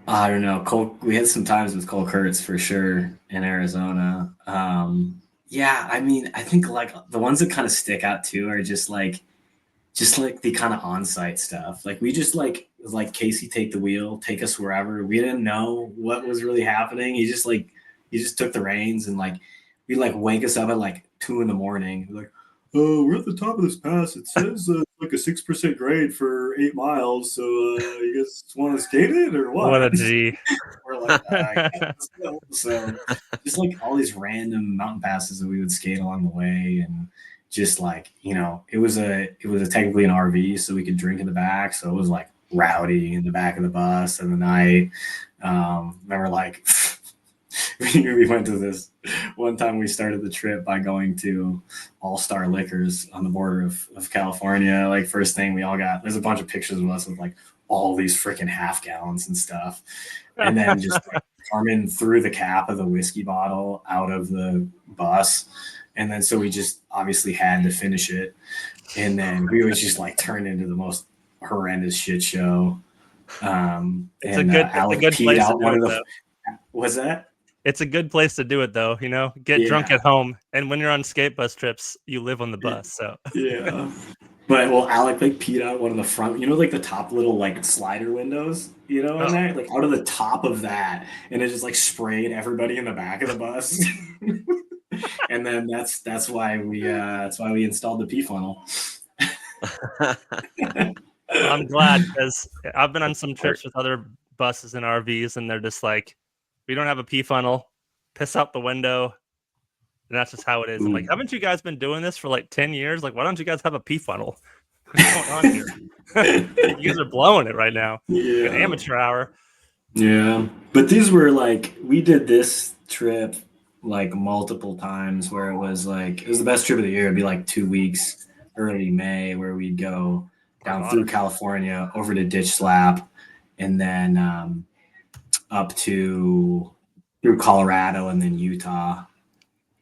I don't know. We had some times with Cole Kurtz for sure in Arizona. Yeah, I mean, I think like the ones that kind of stick out too are just like the kind of on-site stuff. Like we just like Casey, take the wheel, take us wherever. We didn't know what was really happening. He just took the reins and like we like wake us up at like 2 a.m. Like, oh, we're at the top of this pass. It says like a 6% grade for 8 miles. So you guys want to skate it or what? What a G. We're like, so just like all these random mountain passes that we would skate along the way, and just like, you know, it was technically an RV, so we could drink in the back. So it was like rowdy in the back of the bus in the night. Remember like we went to this one time. We started the trip by going to All Star Liquors on the border of California. Like first thing we all got, there's a bunch of pictures of us with like all these freaking half gallons and stuff. And then just like Carmen threw the cap of the whiskey bottle out of the bus. And then so we just obviously had to finish it. And then we was just like turned into the most horrendous shit show. It's a good place to do it, though. What's that? It's a good place to do it, though. You know, get drunk at home, and when you're on skate bus trips, you live on the bus. So yeah. But well, Alec like peed out one of the front, you know, like the top little like slider windows, you know, in there, like out of the top of that, and it just like sprayed everybody in the back of the bus. And then that's why we installed the pee funnel. I'm glad, because I've been on some trips with other buses and RVs, and they're just like, we don't have a pee funnel, piss out the window, and that's just how it is. I'm like, haven't you guys been doing this for like 10 years? Like, why don't you guys have a pee funnel? What's going on here? You guys are blowing it right now. Yeah. An amateur hour. Yeah. But these were like, we did this trip like multiple times where it was the best trip of the year. It'd be like 2 weeks, early May, where we'd go down through California over to Ditch Slap, and then up through Colorado and then Utah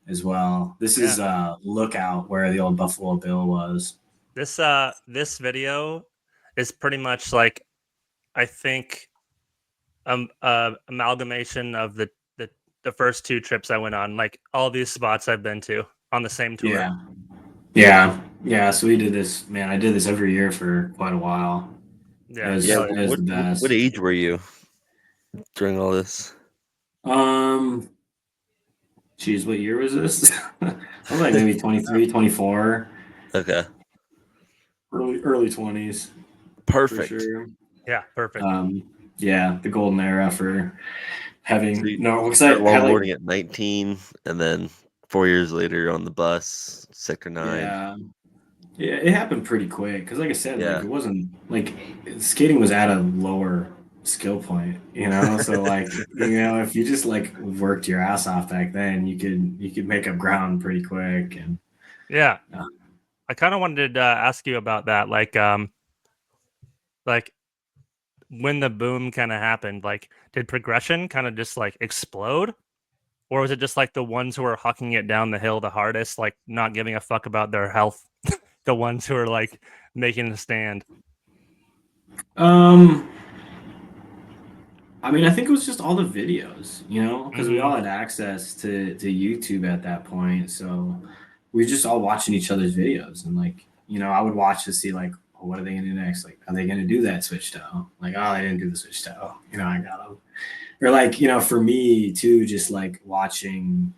as well. This is Lookout, where the old Buffalo Bill was. This video is pretty much like, I think, amalgamation of the the first 2 trips I went on, like all these spots I've been to on the same tour. Yeah. So we did this, man. I did this every year for quite a while. Yeah. It was the best. What age were you during all this? Geez, what year was this? I was like maybe 23, 24. Okay. Early 20s. Perfect. For sure. Yeah, perfect. Yeah, the golden era for having So you because started I had longboarding at 19, and then 4 years later on the bus, 6 or 9. Yeah, it happened pretty quick because, like I said, like Yeah. it wasn't like skating was at a lower skill point, So like if you just like worked your ass off back then, you could make up ground pretty quick. And Yeah. I kind of wanted to ask you about that, like when the boom kind of happened, like did progression kind of just like explode, or was it just like the ones who are hucking it down the hill the hardest, like not giving a fuck about their health, the ones who are like making a stand? I mean, I think it was just all the videos, because we all had access to YouTube at that point. So we were just all watching each other's videos. And, like, I would watch to see, like, oh, what are they going to do next? Like, are they going to do that switch toe? Like, oh, they didn't do the switch toe. I got them. Or, like, for me, too, just, like, watching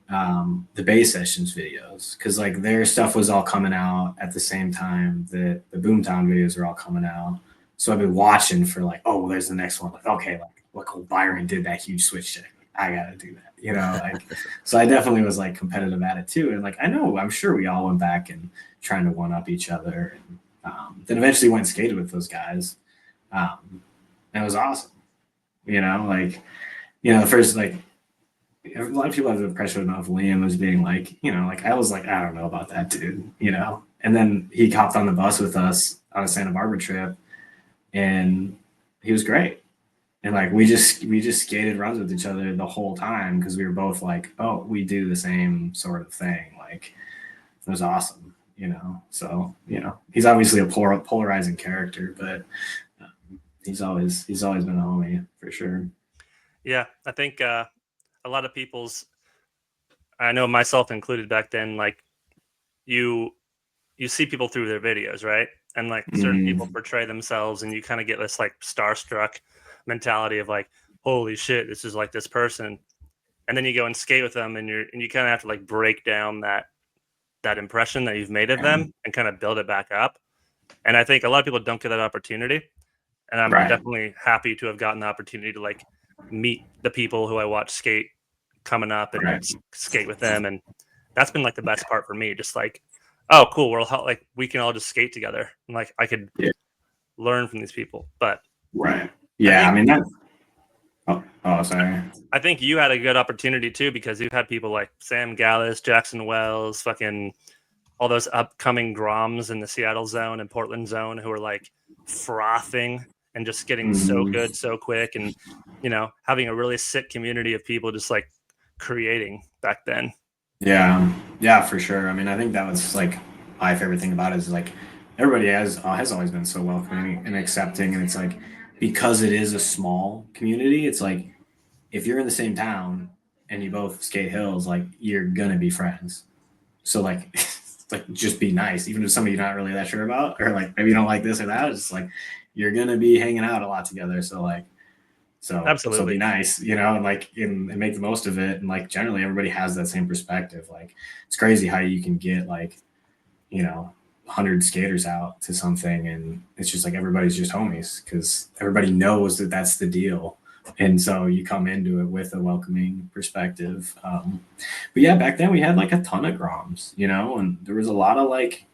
the Bay Sessions videos. Because, like, their stuff was all coming out at the same time that the Boomtown videos were all coming out. So I've been watching for like, oh, well, there's the next one. Like, okay, like look, old Byron did that huge switch check. I gotta do that, like. So I definitely was like competitive at it too, and like I'm sure we all went back and trying to one up each other, and then eventually went and skated with those guys, and it was awesome. Like, the first like a lot of people have the impression of Liam as being like, like I was like I don't know about that dude, and then he hopped on the bus with us on a Santa Barbara trip. And he was great. And like we just skated runs with each other the whole time because we were both like, oh, we do the same sort of thing. Like it was awesome, So he's obviously a polarizing character, but he's always been a homie for sure. Yeah, I think a lot of I know myself included back then, like you see people through their videos, right? And like certain people portray themselves, and you kind of get this like starstruck mentality of like, holy shit, this is like this person. And then you go and skate with them, and you kind of have to like break down that impression that you've made of them and kind of build it back up. And I think a lot of people don't get that opportunity. And I'm definitely happy to have gotten the opportunity to like meet the people who I watch skate coming up and skate with them. And that's been like the best part for me. Just like, oh, cool. Like we can all just skate together. And like I could learn from these people. But I mean that. Oh, sorry. I think you had a good opportunity too, because you've had people like Sam Gallus, Jackson Wells, fucking all those upcoming Groms in the Seattle zone and Portland zone who are like frothing and just getting so good so quick, and having a really sick community of people just like creating back then. Yeah, for sure. I mean, I think that was like my favorite thing about it is like everybody has always been so welcoming and accepting, and it's like because it is a small community, it's like if you're in the same town and you both skate hills, like you're gonna be friends. So like like just be nice, even if somebody you're not really that sure about, or like maybe you don't like this or that. It's just like you're gonna be hanging out a lot together. So absolutely, so be nice, and like and make the most of it. And like generally everybody has that same perspective. Like it's crazy how you can get like 100 skaters out to something, and it's just like everybody's just homies because everybody knows that that's the deal. And so you come into it with a welcoming perspective. But yeah, back then we had like a ton of Groms, and there was a lot of like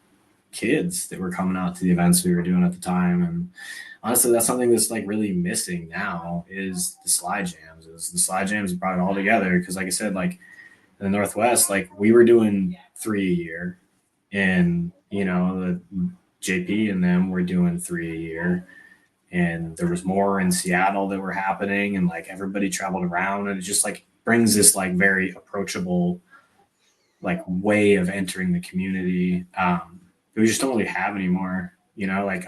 kids that were coming out to the events we were doing at the time. And honestly, that's something that's like really missing now is the slide jams. The slide jams brought it all together because, like I said, like in the Northwest, like we were doing 3 a year, and the JP and them were doing 3 a year. And there was more in Seattle that were happening, and like everybody traveled around, and it just like brings this like very approachable like way of entering the community. We just don't really have anymore, like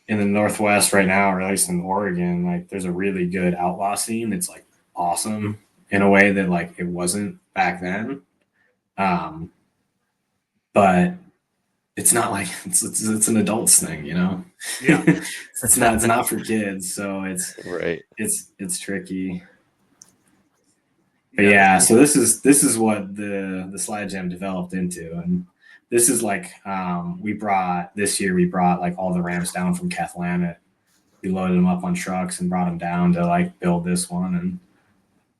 in the Northwest right now, or at least in Oregon, like there's a really good outlaw scene that's like awesome. in a way that like it wasn't back then. But it's not like it's an adults thing, you know. Yeah. It's not for kids, so Right. it's tricky. But yeah, so this is what the slide jam developed into, and this is like we brought like all the ramps down from Cathlamet. We loaded them up on trucks and brought them down to like build this one, and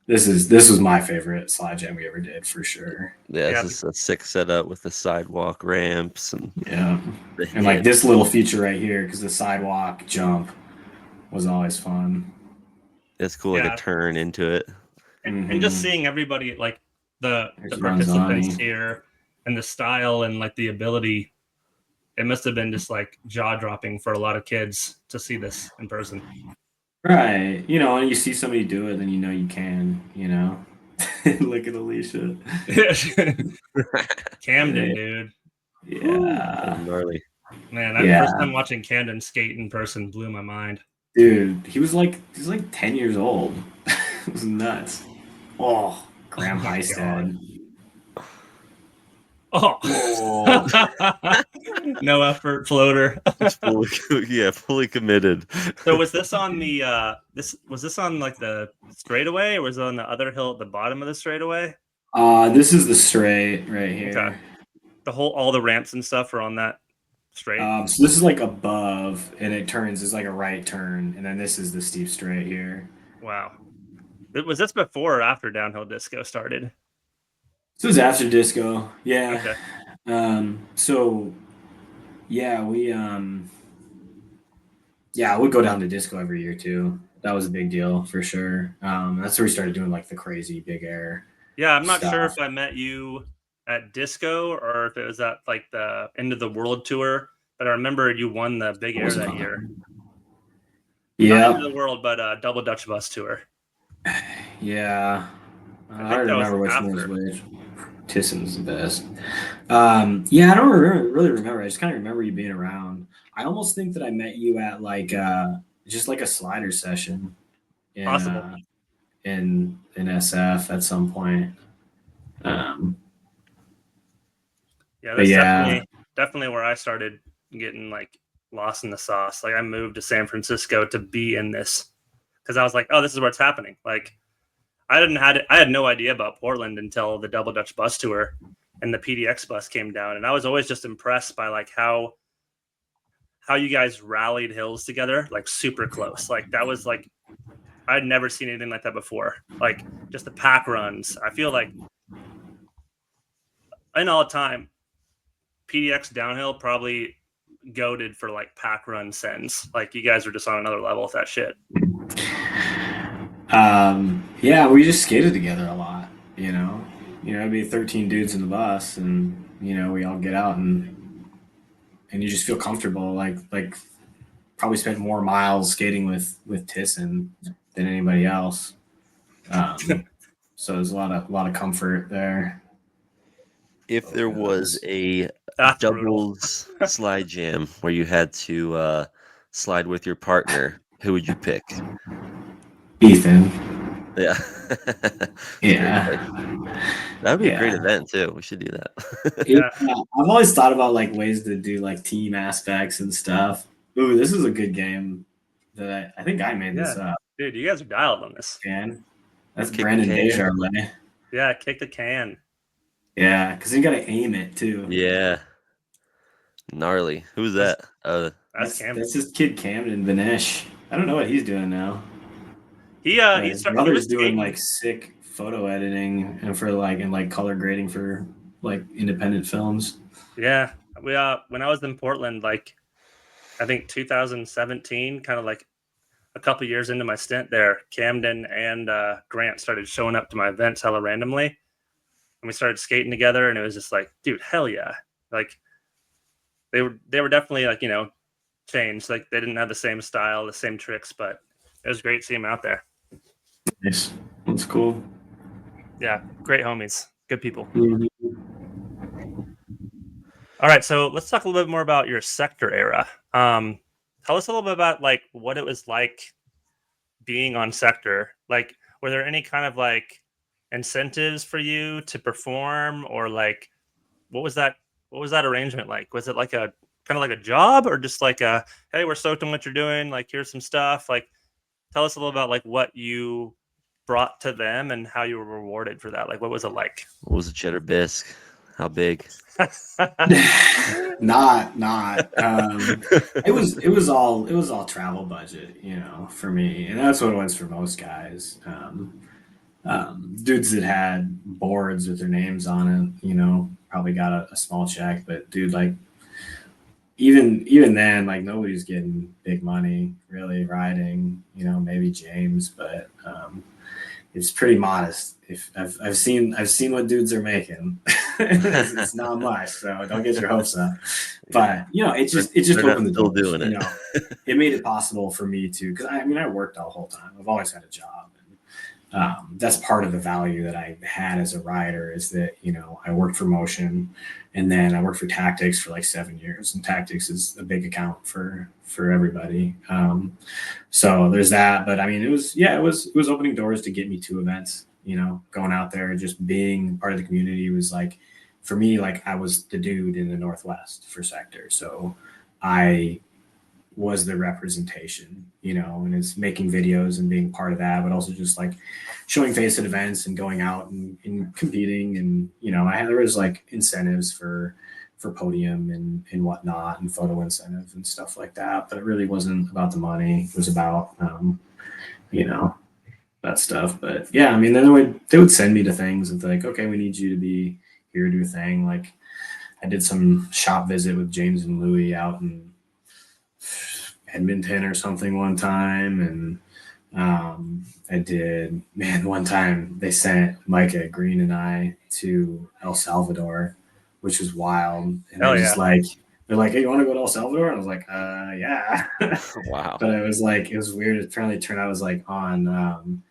this was my favorite slide jam we ever did for sure. Yeah, Yeah. this is a sick setup with the sidewalk ramps and Yeah, the and like hit. this little feature right here because the sidewalk jump was always fun. It's cool, like Yeah. a turn into it. And just seeing everybody, like the There's participants Ronzani. here and the style and like the ability, it must have been just like jaw dropping for a lot of kids to see this in person. Right. You know, and you see somebody do it, then you know you can, you know. Look at Alicia. Camden, dude. Yeah. Gnarly. Man, that Yeah. first time watching Camden skate in person blew my mind. Dude, he was like 10 years old. It was nuts. Oh, Graham my Heisted. Oh, no effort floater. Fully committed. So was this on the was this on like the straightaway, or was it on the other hill at the bottom of the straightaway? This is the straight right here. Okay. All the ramps and stuff are on that straight. So this is like above, and it turns. It's like a right turn, and then this is the steep straight here. Wow. Was this before or after downhill disco started? This was after disco. Yeah. Okay. So yeah, we I would go down to disco every year too. That was a big deal for sure. That's where we started doing like the crazy big air. Yeah, I'm not stuff. sure if I met you at disco or if it was at like the end of the world tour, but I remember you won the big air that year. Yeah. Not end of the world, but double Dutch bus tour. Yeah. I don't that was remember which one after. was which. Tisson's the best. Yeah, I don't really remember. I just kind of remember you being around. I almost think that I met you at like just like a slider session in Possible. In SF at some point. Yeah, that's yeah. definitely where I started getting like lost in the sauce. Like I moved to San Francisco to be in this because I was like, oh, this is what's happening. Like I had no idea about Portland until the double Dutch bus tour and the PDX bus came down, and I was always just impressed by like how you guys rallied hills together, like super close. Like that was like I'd never seen anything like that before. Like just the pack runs. I feel like in all time, PDX downhill probably goated for like pack run sends. Like you guys were just on another level with that shit. Yeah, we just skated together a lot, you know. It'd be 13 dudes in the bus, and we all get out and you just feel comfortable. Like probably spent more miles skating with Tisson than anybody else. So there's a lot of comfort there. If there was a doubles slide jam where you had to slide with your partner, who would you pick? Ethan. Yeah. Yeah. That'd be a great event too. We should do that. Yeah. I've always thought about like ways to do like team aspects and stuff. Ooh, this is a good game that I think I made this up. Dude, you guys are dialed on this. That's Brandon Desjardins. Yeah, kick the can. Yeah, because you got to aim it too. Yeah. Gnarly. Who's that? That's this kid Camden Vinesh. I don't know what he's doing now. His brother's doing like sick photo editing and for like color grading for like independent films. Yeah, we when I was in Portland, like I think 2017, kind of like a couple years into my stint there, Camden and Grant started showing up to my events hella randomly, and we started skating together, and it was just like, dude, hell yeah! Like they were definitely like changed. Like they didn't have the same style, the same tricks, but it was great seeing them out there. Nice, that's cool. Yeah, great homies, good people. Mm-hmm. All right, so let's talk a little bit more about your sector era. Tell us a little bit about like what it was like being on sector. Like, were there any kind of like incentives for you to perform, or like what was that arrangement like? Was it like a kind of like a job, or just like a, hey, we're stoked on what you're doing, like here's some stuff? Like tell us a little about like what you brought to them and how you were rewarded for that. Like what was it like? What was a cheddar bisque? How big? Not. It was all travel budget, for me, and that's what it was for most guys. Dudes that had boards with their names on it, probably got a small check, but dude, like even then, like nobody's getting big money really riding, maybe James, but it's pretty modest. If I've seen what dudes are making, it's not much, so don't get your hopes up. But it just They're opened the still doors. doing it. It made it possible for me to, because I worked all the whole time. I've always had a job. That's part of the value that I had as a rider, is that I worked for Motion, and then I worked for Tactics for like 7 years, and Tactics is a big account for everybody. So there's that. But I mean, it was opening doors to get me to events. Going out there, just being part of the community was like, for me, like I was the dude in the Northwest for sector, so I was the representation, and it's making videos and being part of that, but also just like showing face at events and going out and competing. And, there was like incentives for podium and whatnot, and photo incentive and stuff like that. But it really wasn't about the money. It was about, that stuff. But yeah, I mean, then they would send me to things and like, okay, we need you to be here to do a thing. Like I did some shop visit with James and Louie out in Edmonton or something one time, and I did, one time they sent Micah Green and I to El Salvador, which was wild. And they're like, hey, you want to go to El Salvador? And I was like, yeah. Wow. But it was weird. It apparently turned out it was like on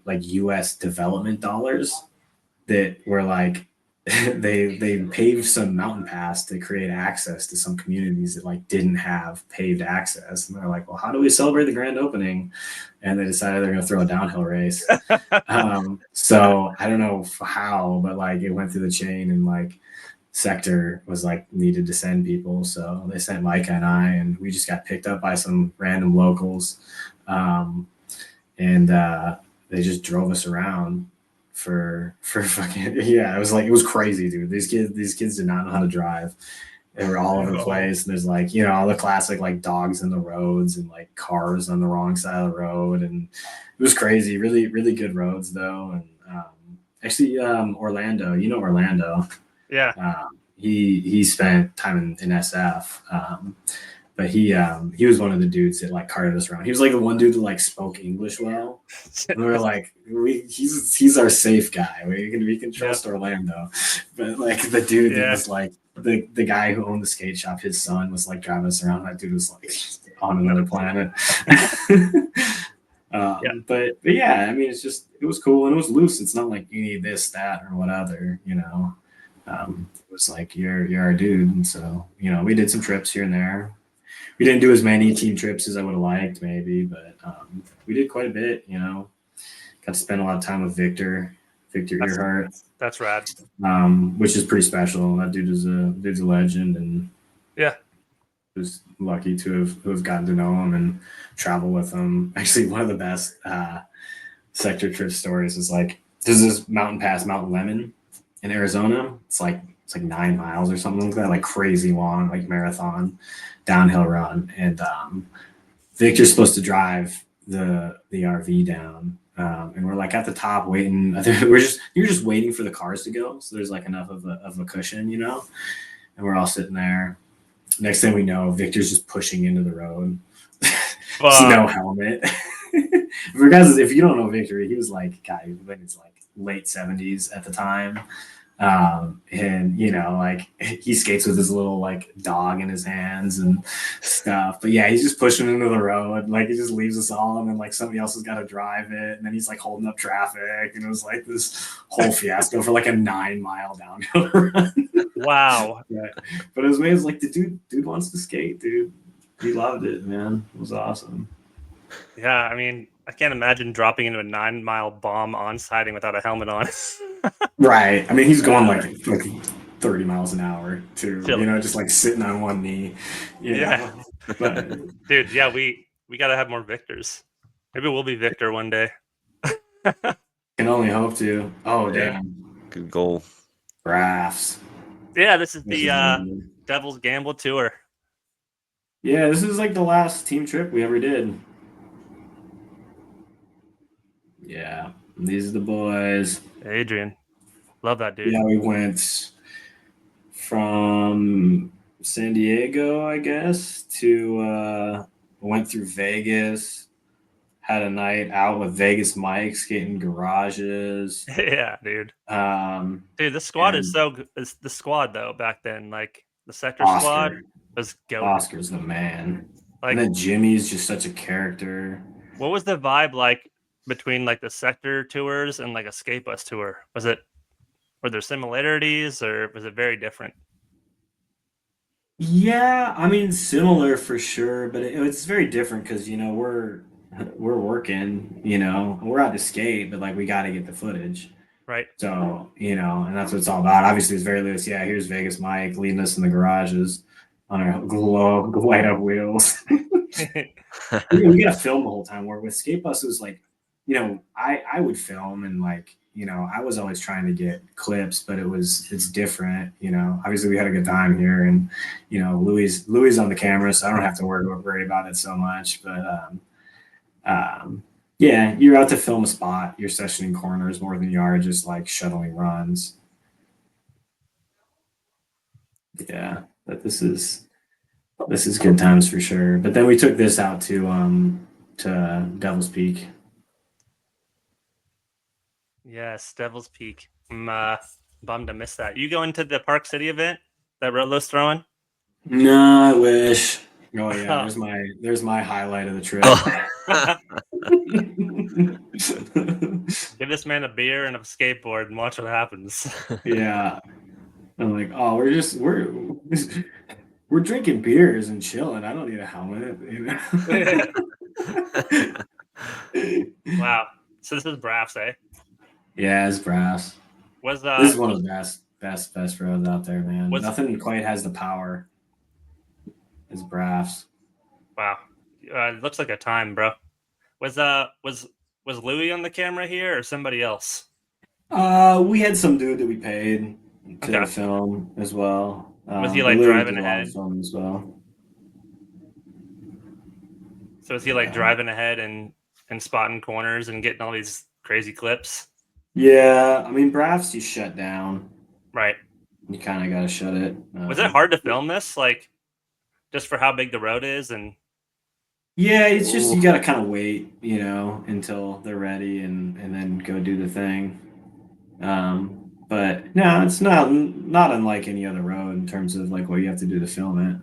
like US development dollars that were like, they paved some mountain pass to create access to some communities that like didn't have paved access, and they're like, well, how do we celebrate the grand opening? And they decided they're going to throw a downhill race. So I don't know how, but like it went through the chain, and like sector was like needed to send people, so they sent Micah and I, and we just got picked up by some random locals, and they just drove us around for fucking, yeah. It was crazy, dude. These kids did not know how to drive. They were all over the place, and there's like all the classic like dogs in the roads and like cars on the wrong side of the road, and it was crazy. Really, really good roads though. And actually, Orlando, Orlando, Yeah. He spent time in SF, but he was one of the dudes that like carted us around. He was like the one dude that like spoke English well. And we were like, he's our safe guy. We can trust Orlando. But like the dude that was like the guy who owned the skate shop, his son was like driving us around. That dude was like on another planet. But yeah, I mean, it was cool, and it was loose. It's not like you need this, that, or whatever, it was like you're our dude. And so we did some trips here and there. We didn't do as many team trips as I would have liked, maybe, but we did quite a bit. Got to spend a lot of time with Victor Earhart. That's rad. Which is pretty special. That dude's a legend, and yeah, was lucky to have gotten to know him and travel with him. Actually, one of the best sector trip stories is like there's this mountain pass, Mount Lemon, in Arizona. It's like 9 miles or something like that, like crazy long, like marathon downhill run. And Victor's supposed to drive the RV down, and we're like at the top waiting. You're just waiting for the cars to go, so there's like enough of a cushion, and we're all sitting there. Next thing we know, Victor's just pushing into the road. No helmet. For guys, if you don't know Victor, he was like, guy, when it's like late 70s at the time. And like he skates with his little like dog in his hands and stuff, but yeah, he's just pushing into the road, like he just leaves us all, and then like somebody else has got to drive it, and then he's like holding up traffic, and it was like this whole fiasco for like a 9-mile downhill run. Wow. But it was like the dude wants to skate, dude. He loved it, man. It was awesome. Yeah, I mean, I can't imagine dropping into a 9-mile bomb on sighting without a helmet on. Right. I mean, he's going like 30 miles an hour too, Chill. just like sitting on one knee, Yeah. But Dude, yeah, we gotta have more victors. Maybe we'll be Victor one day. can only hope to. Oh, Yeah. damn. Good goal. Graphs. Yeah, this is This the is really- Devil's Gamble tour. Yeah, this is like the last team trip we ever did. Yeah. These are the boys. Adrian. Love that dude. Yeah, we went from San Diego, I guess, to went through Vegas, had a night out with Vegas Mike skating garages. Yeah, dude. Dude, the squad is and so good. The squad though back then, like the sector squad Oscar. was goated. Oscar's the man. Like, and then Jimmy's just such a character. what was the vibe like between like the sector tours and like a skate bus tour? Were there similarities or was it very different? Yeah, I mean similar for sure, but it's very different because we're working, we're out to skate, but like we got to get the footage. Right. So, and that's what it's all about. Obviously, it's very loose. Yeah, here's Vegas Mike leading us in the garages on our light up wheels. We got to film the whole time. Where with skate bus, it was like, I would film and like, I was always trying to get clips, but it's different. Obviously we had a good time here, and Louis on the camera, so I don't have to worry about it so much. But yeah, you're out to film a spot. You're sessioning corners more than you are just like shuttling runs. Yeah, but this is good times for sure. But then we took this out to Devil's Peak. Yes, Devil's Peak. I'm bummed to miss that. You going to the Park City event that Rolo's throwing? No, I wish. Oh yeah, there's my highlight of the trip. Give this man a beer and a skateboard and watch what happens. Yeah, I'm like, oh, we're drinking beers and chilling. I don't need a helmet. Wow. So this is Braffs, eh? Yeah, it's brass. Was This is one of the best roads out there, man. Nothing quite has the power as brass. Wow. It looks like a time, bro. Was Louis on the camera here or somebody else? We had some dude that we paid to Okay. film as well. Was he like Louis driving did a lot ahead? of film as well. So is he like driving ahead and spotting corners and getting all these crazy clips? Yeah, I mean, Braffs you shut down. Right. You kind of got to shut it. Was it hard to film this, like, just for how big the road is? And yeah, it's just you got to kind of wait, until they're ready and then go do the thing. But no, it's not unlike any other road in terms of like what you have to do to film it.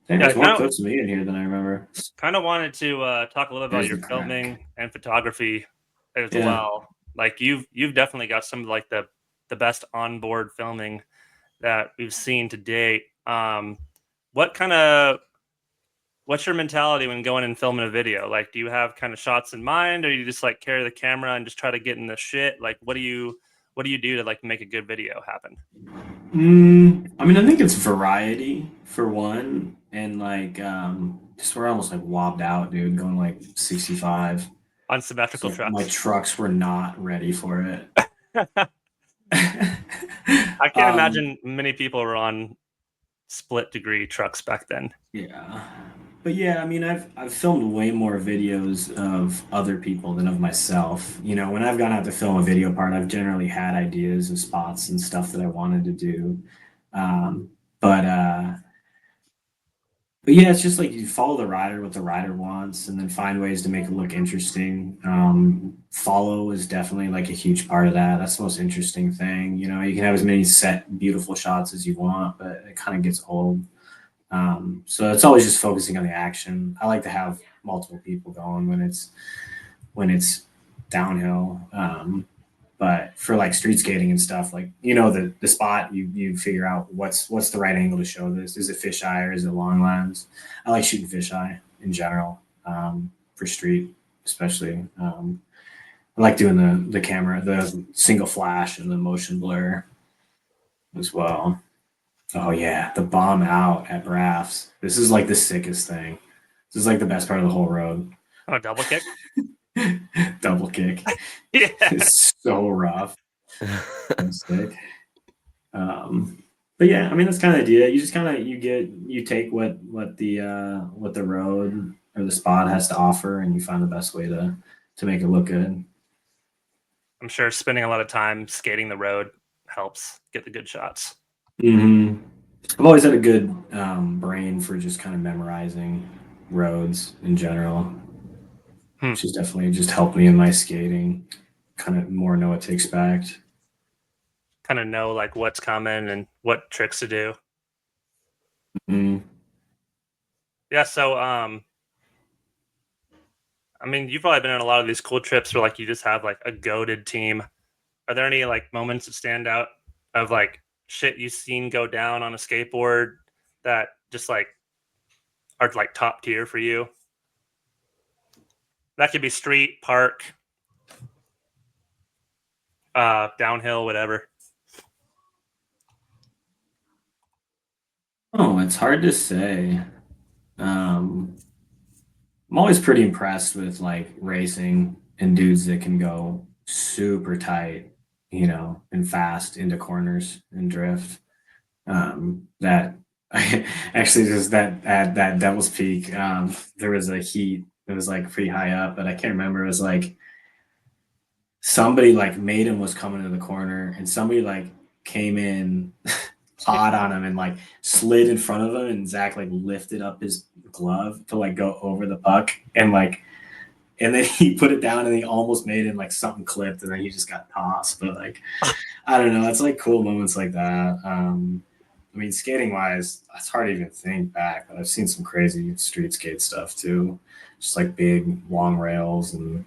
Damn, there's more clips of me in here than I remember. Kind of wanted to talk a little about your filming and photography as well. Like you've definitely got some of like the best onboard filming that we've seen to date. What's your mentality when going and filming a video? Like, do you have kind of shots in mind, or you just like carry the camera and just try to get in the shit? Like, what do you do to like make a good video happen? I mean, I think it's variety for one, and like just we're almost like wobbed out, dude, going like 65 on symmetrical trucks. My trucks were not ready for it. I can't imagine many people were on split degree trucks back then. Yeah. But yeah, I mean, I've filmed way more videos of other people than of myself. When I've gone out to film a video part, I've generally had ideas of spots and stuff that I wanted to do. But yeah, it's just like you follow the rider, what the rider wants, and then find ways to make it look interesting. Follow is definitely like a huge part of that. That's the most interesting thing. You can have as many set beautiful shots as you want, but it kind of gets old. So it's always just focusing on the action. I like to have multiple people going when it's downhill. But for like street skating and stuff, like the spot, you figure out what's the right angle to show this. Is it fisheye or is it long lens? I like shooting fisheye in general. for street, especially. I like doing the camera, the single flash and the motion blur as well. Oh yeah, the bomb out at Rafts. This is like the sickest thing. This is like the best part of the whole road. Oh, double kick. Double kick. Yeah. It's so rough. So sick. But yeah, I mean that's kind of the idea. You just kind of you take what the road or the spot has to offer, and you find the best way to make it look good. I'm sure spending a lot of time skating the road helps get the good shots. Mm-hmm. I've always had a good brain for just kind of memorizing roads in general, which has definitely just helped me in my skating. Kind of more know what to expect. Kind of know like what's coming and what tricks to do. Mm-hmm. Yeah, so I mean, you've probably been on a lot of these cool trips where like you just have like a goated team. Are there any like moments that stand out of like shit you've seen go down on a skateboard that just like are like top tier for you? That could be street, park, downhill, whatever. Oh, it's hard to say. I'm always pretty impressed with like racing and dudes that can go super tight, and fast into corners and drift. That I actually just at that Devil's Peak, there was a heat. It was like pretty high up, but I can't remember. It was like somebody like Maiden was coming to the corner, and somebody like came in hot on him and like slid in front of him, and Zach like lifted up his glove to like go over the puck, and then he put it down and he almost made it, like something clipped, and then he just got tossed. But like, I don't know. It's like cool moments like that. I mean, skating wise, it's hard to even think back, but I've seen some crazy street skate stuff too. Just like big long rails and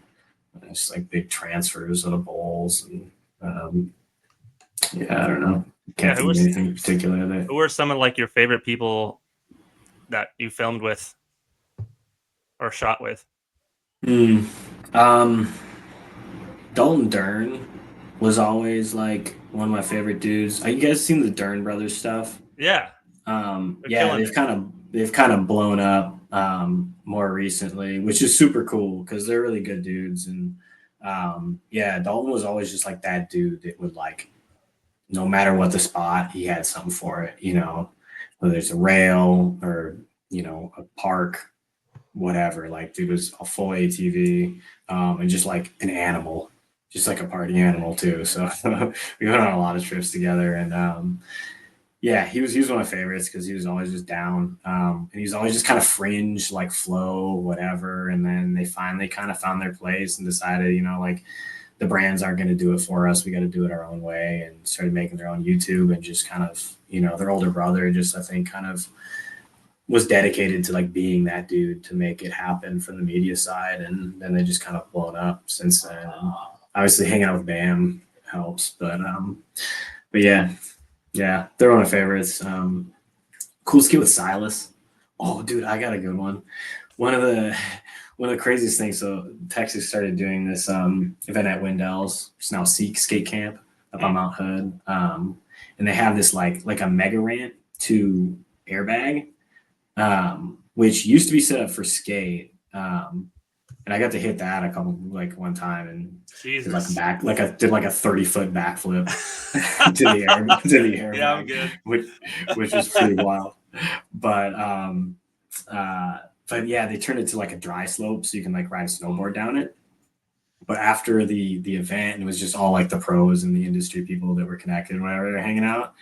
just like big transfers out of bowls. And yeah, I don't know. Can't think of anything in particular that. Who are some of like your favorite people that you filmed with or shot with? Dalton Dern was always like one of my favorite dudes. You guys seen the Dern brothers stuff? Yeah. Yeah, they've kind of blown up more recently, which is super cool because they're really good dudes. And yeah, Dalton was always just like that dude that would like, no matter what the spot, he had something for it, whether it's a rail or, a park, whatever. Like, dude was a full ATV and just like an animal, just like a party animal too. So we went on a lot of trips together, and yeah, he was one of my favorites because he was always just down, and he was always just kind of fringe, like flow, whatever. And then they finally kind of found their place and decided, like, the brands aren't going to do it for us. We got to do it our own way, and started making their own YouTube, and just kind of, their older brother just, I think, kind of was dedicated to like being that dude to make it happen from the media side. And then they just kind of blown up since then. And obviously hanging out with Bam helps, but yeah, they're one of my favorites. Cool skit with Silas. Oh, dude, I got a good one. One of the craziest things. So Texas started doing this event at Wendell's. It's now Seek Skate Camp up on Mount Hood, and they have this like a mega ramp to airbag, which used to be set up for skate. And I got to hit that one time, and Jesus. did like a 30-foot backflip to the airbag. Yeah, I'm good. Which is pretty wild. But yeah, they turned it to like a dry slope so you can like ride a snowboard down it. But after the event, it was just all like the pros and the industry people that were connected and whatever, they're hanging out.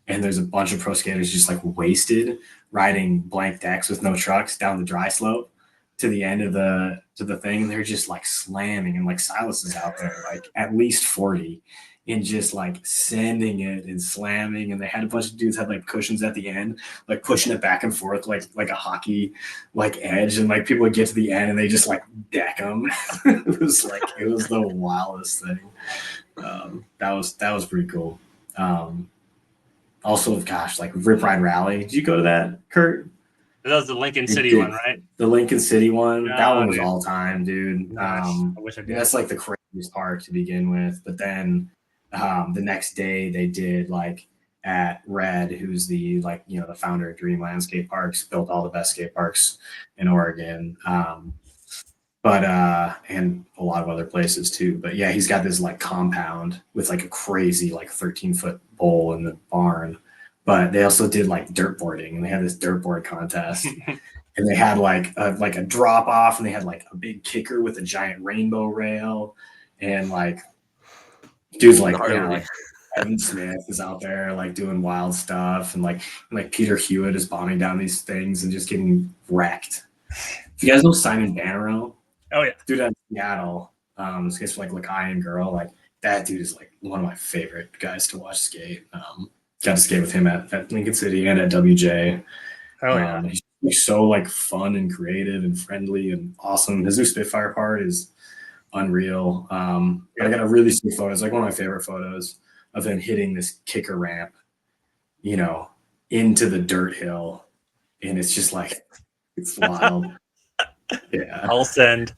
And there's a bunch of pro skaters just like wasted riding blank decks with no trucks down the dry slope to the end of the thing. They're just like slamming, and like Silas is out there like at least 40 and just like sending it and slamming. And they had a bunch of dudes had like cushions at the end, like pushing it back and forth like a hockey like edge, and like people would get to the end and they just like deck them. It was the wildest thing. That was pretty cool. Also, gosh, like Rip Ride Rally. Did you go to that, Kurt? That was the Lincoln He City did. one, right? The Lincoln City one, that Oh, one was dude. all time, dude. Nice. I wish I did. That's like the craziest park to begin with. But then the next day they did like at Red, who's the like the founder of Dream Landscape Parks, built all the best skate parks in Oregon. But and a lot of other places too. But yeah, he's got this like compound with like a crazy like 13-foot bowl in the barn. But they also did like dirt boarding, and they had this dirt board contest. And they had like a drop off, and they had like a big kicker with a giant rainbow rail, and like dudes like like Evan Smith is out there like doing wild stuff, and like Peter Hewitt is bombing down these things and just getting wrecked. You guys know Simon Bannerow? Oh yeah, dude out of Seattle. Skates for like Lakai and Girl. Like that dude is like one of my favorite guys to watch skate. Got to skate with him at Lincoln City and at WJ. oh yeah. He's so like fun and creative and friendly and awesome. His new Spitfire part is unreal. I got a really sick photo. It's like one of my favorite photos of him hitting this kicker ramp, into the dirt hill, and it's just like it's wild. Yeah, I'll send.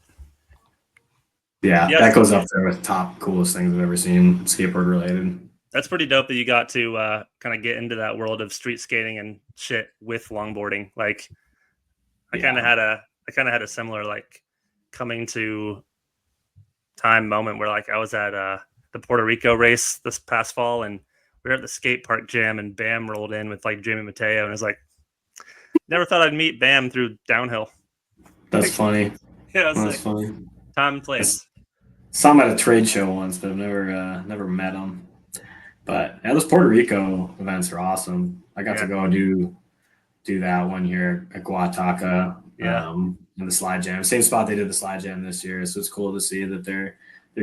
Yeah, that goes up there with top coolest things I've ever seen skateboard related. That's pretty dope that you got to kind of get into that world of street skating and shit with longboarding. Like, I kind of had a similar like coming to time moment where like I was at the Puerto Rico race this past fall, and we were at the skate park jam, and Bam rolled in with like Jimmy Mateo, and I was like, never thought I'd meet Bam through downhill. That's funny. Yeah, that's funny. Time and place. Saw him at a trade show once, but I've never met him. But yeah, those Puerto Rico events are awesome. I got to go do that one year at Guataca. In the slide jam, same spot they did the slide jam this year. So it's cool to see that they're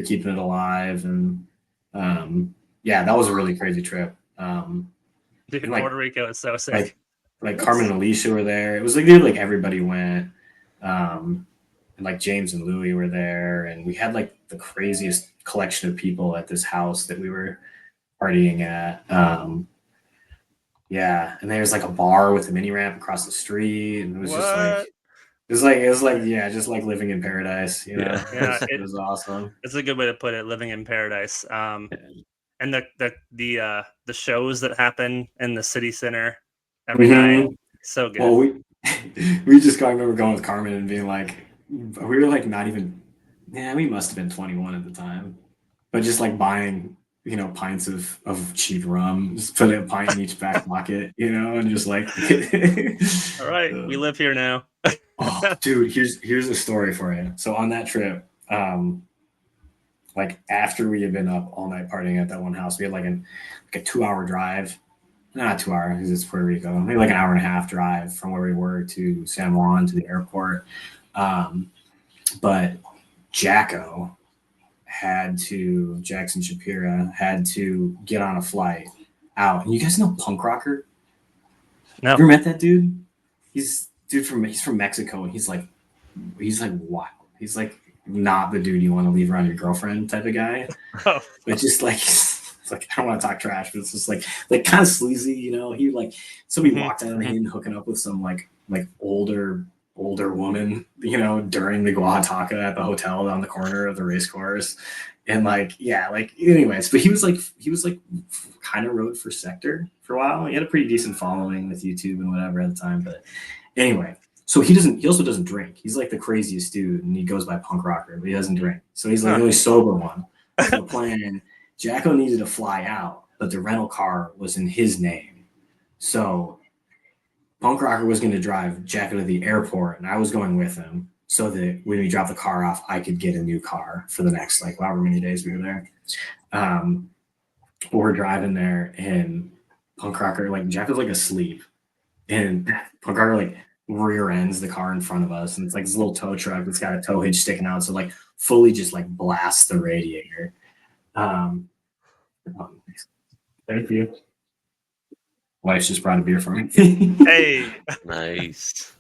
keeping it alive. And that was a really crazy trip. Dude, Puerto Rico is so sick. Like Carmen and Alicia were there. It was like everybody went. And like James and Louie were there, and we had like the craziest collection of people at this house that we were partying at. And there's like a bar with a mini ramp across the street, and it was just like living in paradise, it was awesome. It's a good way to put it, living in paradise. And the shows that happen in the city center every night, so good. Well, we just remember going with Carmen and being like, we were like not even, we must have been 21 at the time, but just like buying pints of cheap rum, just put a pint in each back pocket, and just like all right, we live here now. Oh, dude, here's a story for you. So on that trip, like after we had been up all night partying at that one house, we had like a 2-hour drive. Not 2 hours because it's Puerto Rico, maybe like an hour and a half drive from where we were to San Juan to the airport. But Jackson Shapira had to get on a flight out. And you guys know Punk Rocker? No. You ever met that dude? He's from Mexico, and he's like wild. He's like not the dude you want to leave around your girlfriend type of guy. Oh. But just like it's like, I don't want to talk trash, but it's just like kind of sleazy, He like somebody walked out on him hooking up with some like older woman, during the Guataca at the hotel on the corner of the race course. And anyways, but he was like kind of rode for Sector for a while. He had a pretty decent following with YouTube and whatever at the time. But anyway, so he also doesn't drink. He's like the craziest dude, and he goes by Punk Rocker, but he doesn't drink. So he's like the only sober one. So the plan, Jacko needed to fly out, but the rental car was in his name. So Punk Rocker was going to drive Jacko to the airport, and I was going with him so that when we dropped the car off, I could get a new car for the next however many days we were there. We're driving there, and Punk Rocker, Jacko's asleep, and Punk Rocker rear ends the car in front of us, and it's this little tow truck that's got a tow hitch sticking out, so fully just blasts the radiator. Thank you. Wife's just brought a beer for me. Hey, nice.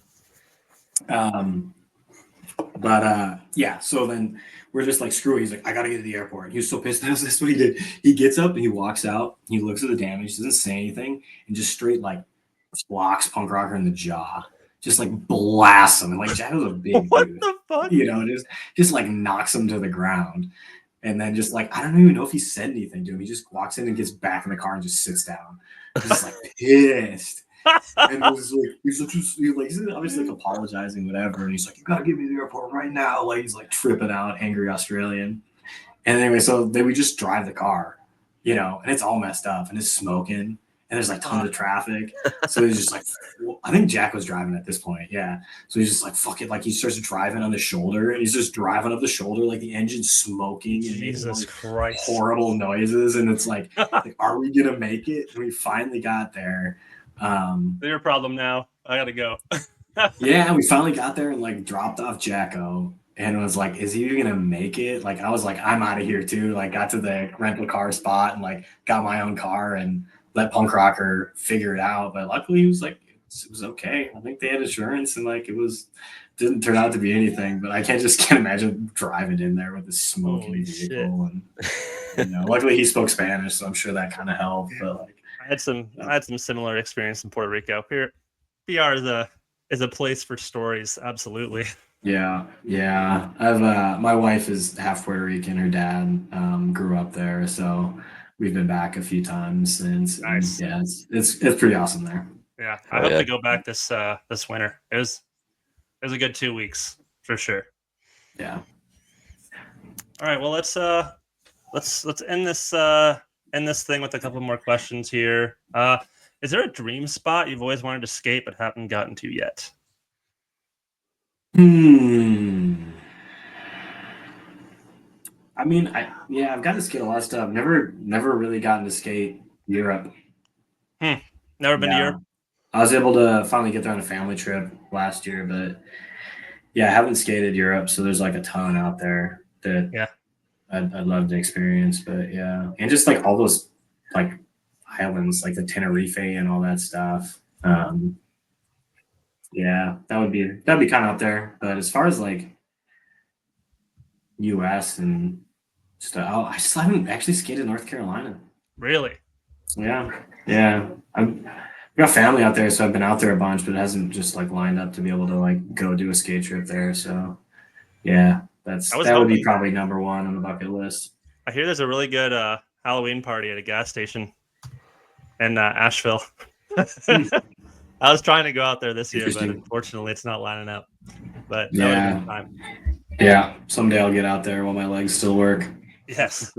So then we're just screw it. He's like, I gotta get to the airport. And he was so pissed. That's what he did. He gets up and he walks out. He looks at the damage, doesn't say anything, and just straight blocks Punk Rocker in the jaw. just like blasts him. And like Jack was a big What dude, the fuck? you know, just like knocks him to the ground. And then just like, I don't even know if he said anything to him. He just walks in and gets back in the car and just sits down. Just like pissed. And it was like, he's obviously like apologizing, whatever. And he's like, you gotta get me to the airport right now. Like he's like tripping out, angry Australian. And anyway, so then we just drive the car, you know, and it's all messed up and it's smoking and there's like tons of traffic. So he's just like, I think Jack was driving at this point. Yeah. So he's just like, fuck it. Like he starts driving on the shoulder and he's just driving up the shoulder, like the engine's smoking and making all Jesus these Christ. horrible noises. And it's like, are we going to make it? And we finally got there. Your problem now. I gotta go. Yeah, we finally got there and like dropped off Jacko and it was like, is he even gonna make it? Like I was like, I'm out of here too. Like got to the rental car spot and like got my own car and let Punk Rocker figure it out. But luckily he was like, it was okay. I think they had insurance and like didn't turn out to be anything. But I can't imagine driving in there with this smoking vehicle. And you know, luckily he spoke Spanish, so I'm sure that kind of helped. But like I had some similar experience in Puerto Rico. Here, PR is a place for stories. Absolutely. Yeah. I've my wife is half Puerto Rican. Her dad grew up there, so we've been back a few times since. Nice. Yeah, it's pretty awesome there. Yeah, I hope to go back this winter. It was a good 2 weeks for sure. Yeah. All right. Well, let's end this thing with a couple more questions here. Is there a dream spot you've always wanted to skate but haven't gotten to yet? I mean, I've gotten to skate a lot of stuff. Never really gotten to skate Europe. Never been to Europe? I was able to finally get there on a family trip last year, but yeah, I haven't skated Europe, so there's like a ton out there that I'd love to experience. But yeah, and just like all those like islands, like the Tenerife and all that stuff. Yeah, that'd be kind of up there. But as far as like US and I still haven't actually skated North Carolina. Really? Yeah. I've got family out there, so I've been out there a bunch, but it hasn't just like lined up to be able to like go do a skate trip there. So yeah, that would be probably number one on the bucket list. I hear there's a really good Halloween party at a gas station in Asheville. I was trying to go out there this year, but unfortunately it's not lining up. But that would have been time. Yeah, someday I'll get out there while my legs still work. Yes.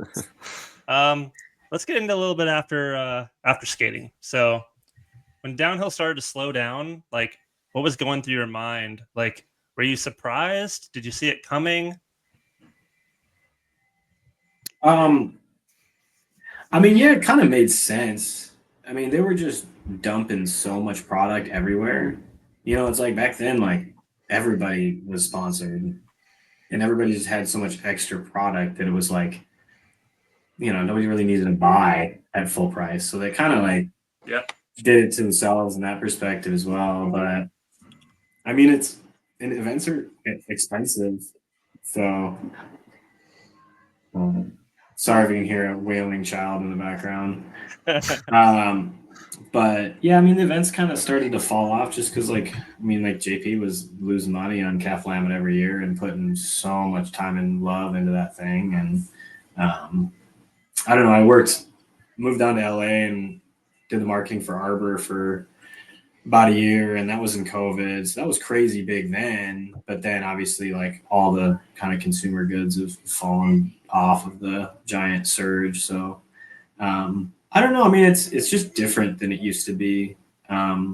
Let's get into a little bit after skating. So when downhill started to slow down, like what was going through your mind? Like, were you surprised? Did you see it coming? I mean, yeah, it kind of made sense. I mean, they were just dumping so much product everywhere. You know, it's like back then, like everybody was sponsored and everybody just had so much extra product that it was like, you know, nobody really needed to buy at full price. So they kind of like did it to themselves in that perspective as well. But I mean, events are expensive. So sorry if you can hear a wailing child in the background. But yeah, I mean, the events kind of started to fall off just because, like, I mean, like JP was losing money on Calf Laminate every year and putting so much time and love into that thing. And I don't know, moved down to LA and did the marketing for Arbor for about a year, and that was in COVID. So that was crazy big then. But then obviously, like, all the kind of consumer goods have fallen off of the giant surge. So I don't know. I mean, it's just different than it used to be. I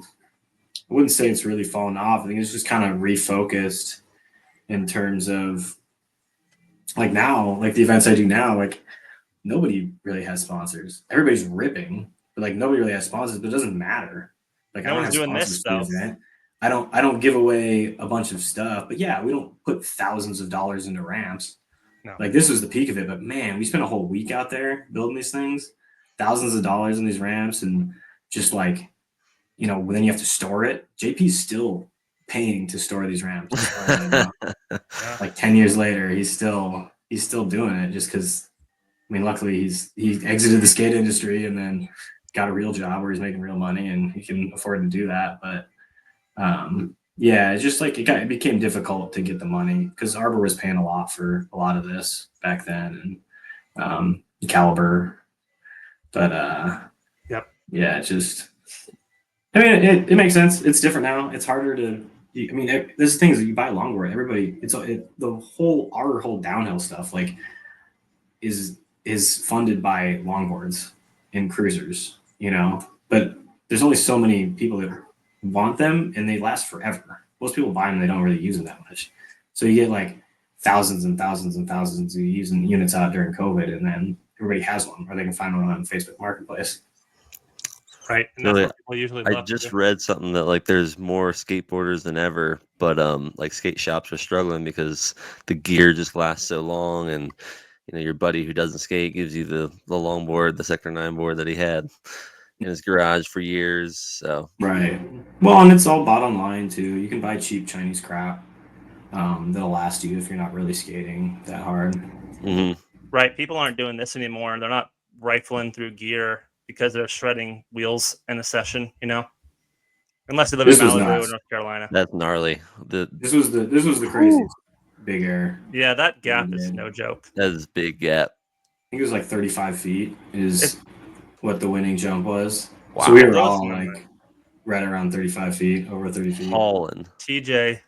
wouldn't say it's really fallen off. I think it's just kind of refocused in terms of like now, like the events I do now, like nobody really has sponsors. Everybody's ripping, but like nobody really has sponsors, but it doesn't matter. Like no one's doing this stuff. I don't give away a bunch of stuff, but yeah, we don't put thousands of dollars into ramps. No. Like this was the peak of it, but man, we spent a whole week out there building these things. Thousands of dollars in these ramps and just like, you know, then you have to store it. JP's still paying to store these ramps. Like 10 years later, he's still doing it just because, I mean, luckily he exited the skate industry and then got a real job where he's making real money and he can afford to do that. But Yeah, it's just like it became difficult to get the money because Arbor was paying a lot for a lot of this back then, and Caliber. But Yep. yeah, it just I mean it makes sense. It's different now. It's harder to. I mean, there's the thing is that you buy a longboard. Everybody, our whole downhill stuff like is funded by longboards and cruisers, you know. But there's only so many people that want them, and they last forever. Most people buy them, they don't really use them that much. So you get like thousands and thousands and thousands of using units out during COVID, and then everybody has one, or they can find one on Facebook Marketplace. Right. And that's Really, what people usually I love to just do. read something that like there's more skateboarders than ever, but like skate shops are struggling because the gear just lasts so long, and your buddy who doesn't skate gives you the longboard, the Sector 9 board that he had in his garage for years. So Right. Well, and it's all bought online too. You can buy cheap Chinese crap that'll last you if you're not really skating that hard. mhm. Right. People aren't doing this anymore. They're not rifling through gear because they're shredding wheels in a session, unless they live in This was Malibu or nuts. North Carolina. That's gnarly. This was the craziest big air. Yeah, that we gap is did. no joke. That is a big gap. I think it was like 35 feet is It's- what the winning jump was. Wow. So we were Those all numbers. like right around 35 feet, over 30 feet. Hauling. TJ.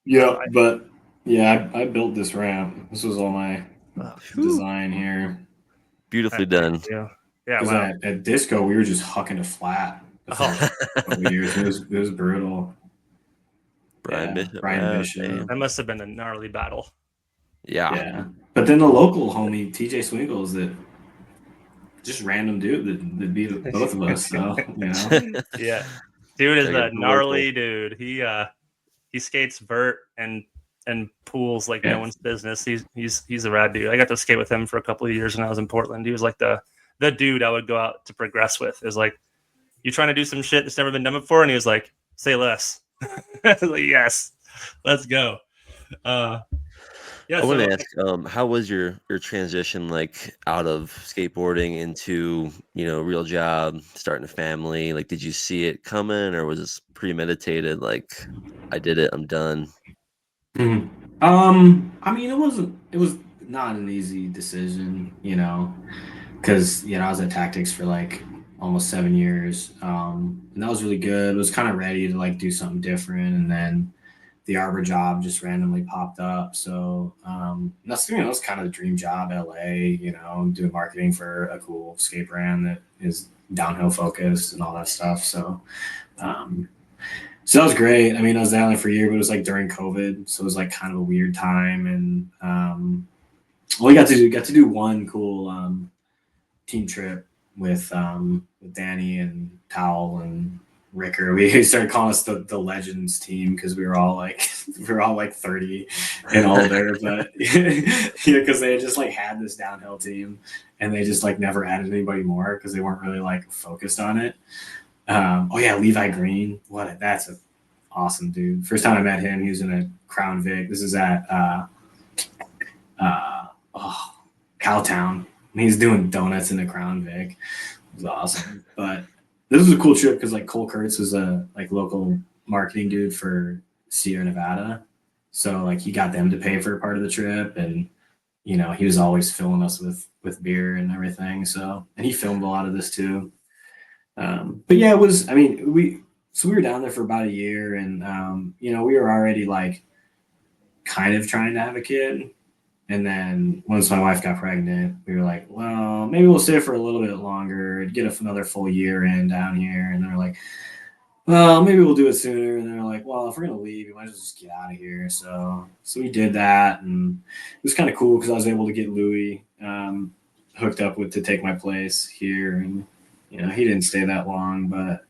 Yeah, but yeah, I built this ramp. This was all my design here. Beautifully done. Yeah. Because Wow. at Disco, we were just hucking it flat the first couple of years. It was brutal. Brian Yeah, Bishop. Brian wow, Bishop. damn. That must have been a gnarly battle. Yeah. But then the local homie, TJ Swinkles, that just random dude that beat both of us. So, Yeah. Dude is Gotta a get the gnarly local. dude. He skates vert and pools like no one's business. He's a rad dude. I got to skate with him for a couple of years when I was in Portland. He was like the dude I would go out to progress with. It was like, you trying to do some shit that's never been done before? And he was like, say less. I was like, yes, let's go. Yeah, I want to ask, how was your transition like out of skateboarding into real job, starting a family? Like, did you see it coming, or was this premeditated? Like, I did it, I'm done. I mean, it was not an easy decision, because I was at Tactics for like almost 7 years, and that was really good. I was kind of ready to like do something different, and then the Arbor job just randomly popped up. So that's that's kind of the dream job, LA. Doing marketing for a cool skate brand that is downhill focused and all that stuff. So that was great. I mean, I was down there for a year, but it was like during COVID, so it was like kind of a weird time. And we got to do one cool team trip with Danny and Towel and Ricker. We started calling us the Legends team because we were all like 30 and older, but because they just like had this downhill team and they just like never added anybody more because they weren't really like focused on it. Oh yeah, Levi Green. That's an awesome dude. First time I met him, he was in a Crown Vic. This is at Cowtown. He's doing donuts in the Crown Vic. It was awesome. But this was a cool trip because like Cole Kurtz was a like local marketing dude for Sierra Nevada. So like he got them to pay for part of the trip, and he was always filling us with beer and everything. So, and he filmed a lot of this too. But yeah, it was. I mean, we were down there for about a year, and we were already like kind of trying to have a kid. And then once my wife got pregnant, we were like, well, maybe we'll stay for a little bit longer, get another full year in down here. And they're like, well, maybe we'll do it sooner. And they're like, well, if we're gonna leave, we might as well just get out of here. So we did that, and it was kind of cool because I was able to get Louis hooked up with to take my place here, and he didn't stay that long, but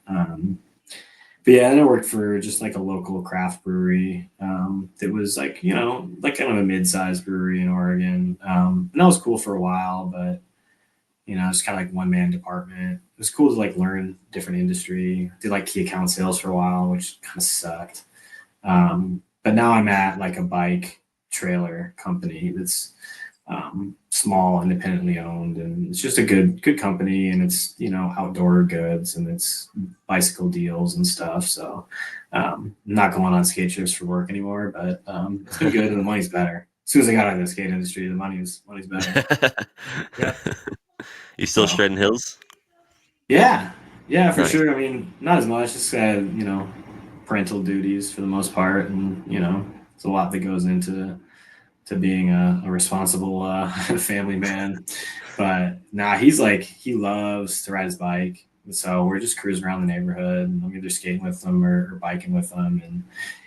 yeah, and I worked for just like a local craft brewery that was like like kind of a mid-sized brewery in Oregon, and that was cool for a while, but it's kind of like one-man department. It was cool to like learn different industry. Did like key account sales for a while, which kind of sucked. But now I'm at like a bike trailer company that's small, independently owned, and it's just a good company, and it's, you know, outdoor goods, and it's bicycle deals and stuff. So not going on skate trips for work anymore, but it's been good, and the money's better. As soon as I got out of the skate industry, the money's better. Yeah. You still So, shredding hills? yeah, for Nice. sure. I mean, not as much, just you know, parental duties for the most part, and you know, it's a lot that goes into being a responsible family man. But nah, he's like, he loves to ride his bike. So we're just cruising around the neighborhood. I'm either skating with him or biking with him. And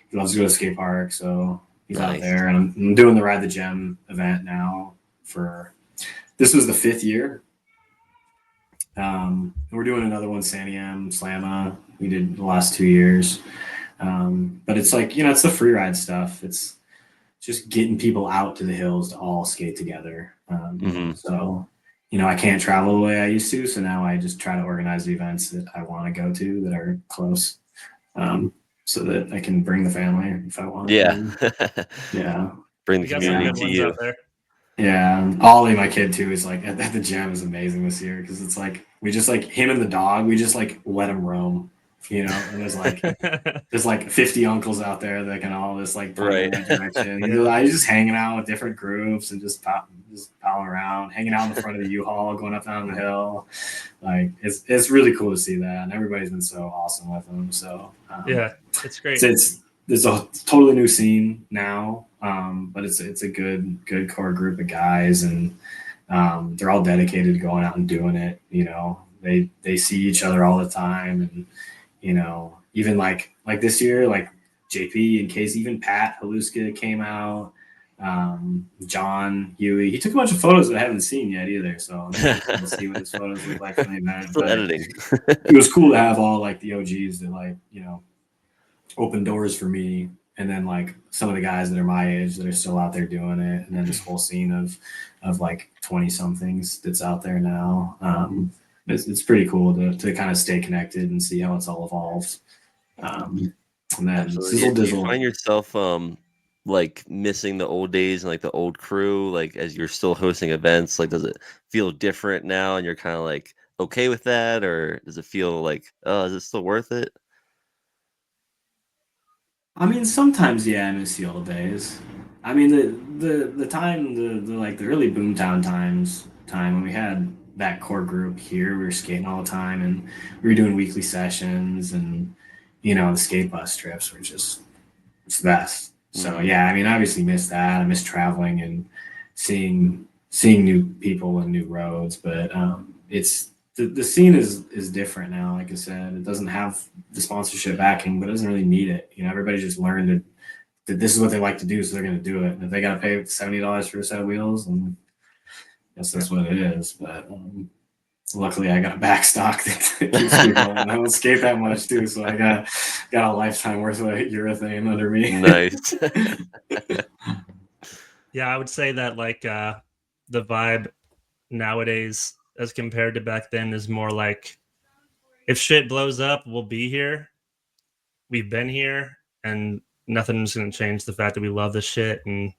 he loves to go to skate park. So he's out Nice. there. And I'm doing the Ride the Gem event now this was the 5th year. We're doing another one, Santiam, Slamma. We did the last 2 years. But it's like, you know, it's the free ride stuff. It's just getting people out to the hills to all skate together. So, you know, I can't travel the way I used to. So now I just try to organize the events that I want to go to that are close, so that I can bring the family if I want. Yeah. Yeah. Bring We the got some community good to ones you. out there. Yeah. And Ollie, my kid too, is like at the gym is amazing this year because it's like we just like him and the dog, we just like let him roam, you know, and there's like 50 uncles out there that can all just like point in that direction. He's just hanging out with different groups and just palling around, hanging out in the front of the U-Haul, going up down the hill. Like it's really cool to see that, and everybody's been so awesome with him. So yeah, it's great. There's a totally new scene now, but it's a good core group of guys, and they're all dedicated to going out and doing it. You know, they see each other all the time, and you know, even like this year, like JP and Casey, even Pat Haluska came out. John Huey, he took a bunch of photos that I haven't seen yet either, so we'll see what his photos look like from the event. Still But editing. it was cool to have all like the OGs that, like, you know, open doors for me, and then like some of the guys that are my age that are still out there doing it, and then this whole scene of like 20 somethings that's out there now. It's pretty cool to kind of stay connected and see how it's all evolved. And then Absolutely. Do you sizzle find yourself like missing the old days and like the old crew, like as you're still hosting events? Like, does it feel different now and you're kind of like okay with that, or does it feel like, oh, is it still worth it? I mean, sometimes, yeah, I miss the old days. I mean, the time, the like the early Boomtown time when we had that core group here, we were skating all the time, and we were doing weekly sessions, and you know, the skate bus trips were just, it's the best. So yeah, I mean, I obviously miss that. I miss traveling and seeing new people and new roads, but it's the scene is different now. Like I said, it doesn't have the sponsorship backing, but it doesn't really need it. You know, everybody just learned that this is what they like to do, so they're going to do it. And if they got to pay $70 for a set of wheels, and I guess that's what it is. But luckily, I got a back stock that keeps me going. I don't skate that much too, so I got a lifetime worth of urethane under me. Nice. Yeah, I would say that like the vibe nowadays as compared to back then is more like, if shit blows up, we'll be here. We've been here, and nothing's going to change the fact that we love this shit, and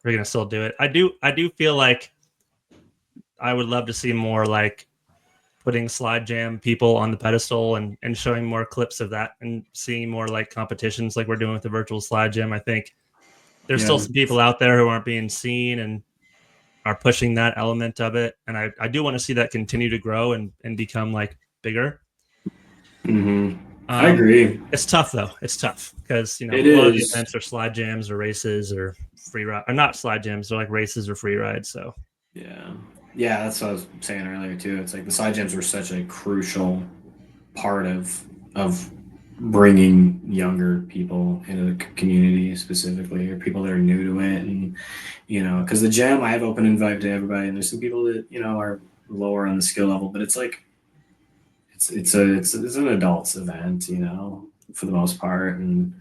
we're going to still do it. I do feel like I would love to see more like putting slide jam people on the pedestal and showing more clips of that, and seeing more like competitions like we're doing with the virtual slide jam. I think there's still some people out there who aren't being seen and are pushing that element of it. And I do want to see that continue to grow and become like bigger. I agree. It's tough though. It's tough because, you know, It a lot of the is. events are slide jams or races or free ride, or not slide jams, they're like races or free rides. So Yeah, that's what I was saying earlier too. It's like the side gyms were such a crucial part of bringing younger people into the community, specifically, or people that are new to it. And you know, because the gym, I have open invite to everybody, and there's some people that, you know, are lower on the skill level, but it's like it's an adults event, you know, for the most part. And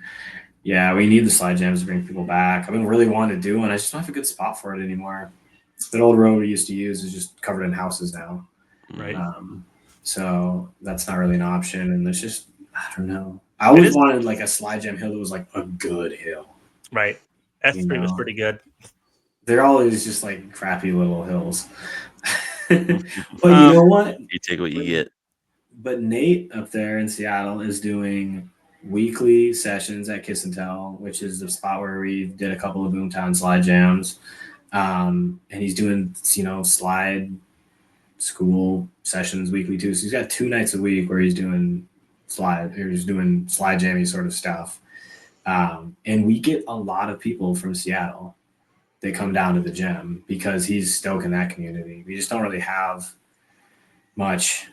yeah, we need the slide jams to bring people back. I've been really wanting to do one. I just don't have a good spot for it anymore. That old road we used to use is just covered in houses now. right. So that's not really an option. And it's just, I don't know. I always wanted like a slide jam hill that was like a good hill. Right. S3 was know? pretty good. they're always just like crappy little hills. But you know what? You take what you get. But Nate up there in Seattle is doing weekly sessions at Kiss and Tell, which is the spot where we did a couple of Boomtown slide jams. And he's doing, slide school sessions weekly too. So he's got 2 nights a week where he's doing slide jammy sort of stuff. And we get a lot of people from Seattle that come down to the gym because he's stoking that community. We just don't really have much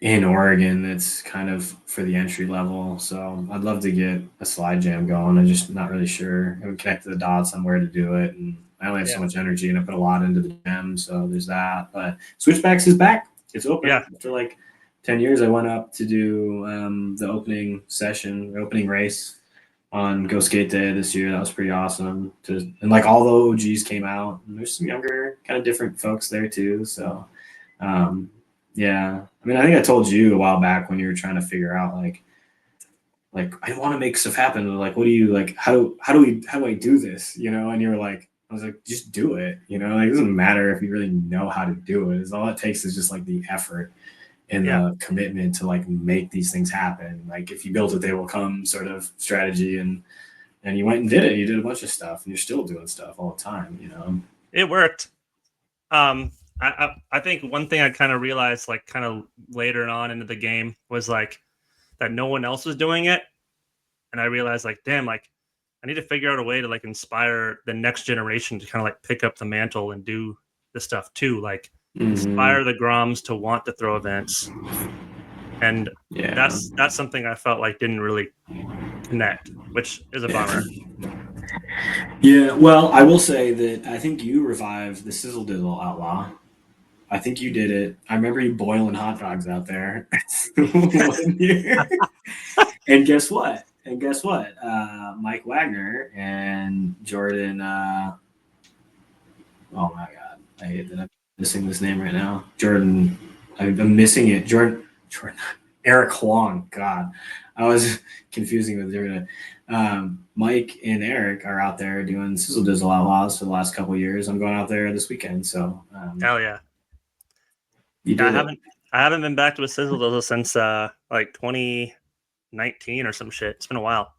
in Oregon that's kind of for the entry level. So I'd love to get a slide jam going. I'm just not really sure. I would connect the dots on where to do it. And I only have so much energy and I put a lot into the gym. So there's that. But Switchbacks is back. It's open. Yeah. After like 10 years, I went up to do the opening session, opening race on Go Skate Day this year. That was pretty awesome. And like all the OGs came out. And there's some younger, kind of different folks there too. So yeah. I mean, I think I told you a while back when you were trying to figure out like I want to make stuff happen. Like, what do you like? How do I do this? And you were like, I was like, just do it. Like it doesn't matter if you really know how to do it. It's all it takes is just like the effort and the commitment to like make these things happen. Like if you build it, they will come sort of strategy. And you went and did it. You did a bunch of stuff, and you're still doing stuff all the time. It worked. I think one thing I kind of realized, like kind of later on into the game, was like that no one else was doing it, and I realized like, damn, like I need to figure out a way to like inspire the next generation to kind of like pick up the mantle and do the stuff too, like inspire the Groms to want to throw events, and that's something I felt like didn't really connect, which is a bummer. Yeah, well, I will say that I think you revived the Sizzle Dizzle Outlaw. I think you did it. I remember you boiling hot dogs out there one year. And guess what? Mike Wagner and Jordan. Oh my God, I hate that I'm missing this name right now. Jordan. I'm missing it. Jordan. Eric Huang. God, I was confusing with Jordan. Mike and Eric are out there doing Sizzle Dizzle Outlaws for the last couple of years. I'm going out there this weekend. So Hell yeah. I haven't been back to a Sizzle Dizzle since like 2019 or some shit. It's been a while.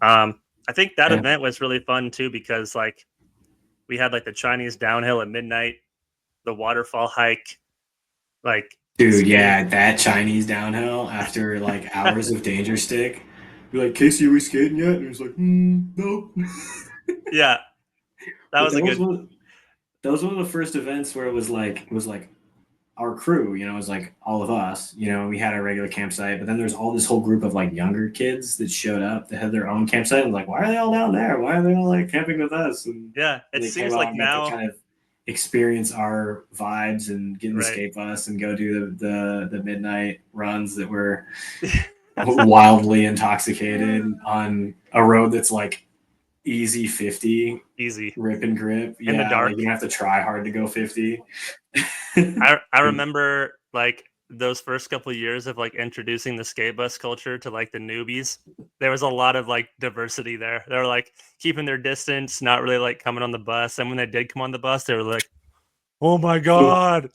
I think that event was really fun too because like we had like the Chinese downhill at midnight, the waterfall hike, like dude, yeah, that Chinese downhill after like hours of danger stick. You're like, Casey, are we skating yet? And he was like, no. Yeah, that was that was one of the first events where it was like our crew, it was like all of us, we had our regular campsite, but then there's all this whole group of like younger kids that showed up that had their own campsite. And like, why are they all down there? Why are they all like camping with us? And it seems like now kind of experience our vibes and get in the skate bus and go do the midnight runs that were wildly intoxicated on a road that's like easy 50, easy rip and grip in the dark. Like you don't have to try hard to go 50. I remember like those first couple of years of like introducing the skate bus culture to like the newbies. There was a lot of like diversity there. They were like keeping their distance, not really like coming on the bus. And when they did come on the bus, they were like, "Oh my God."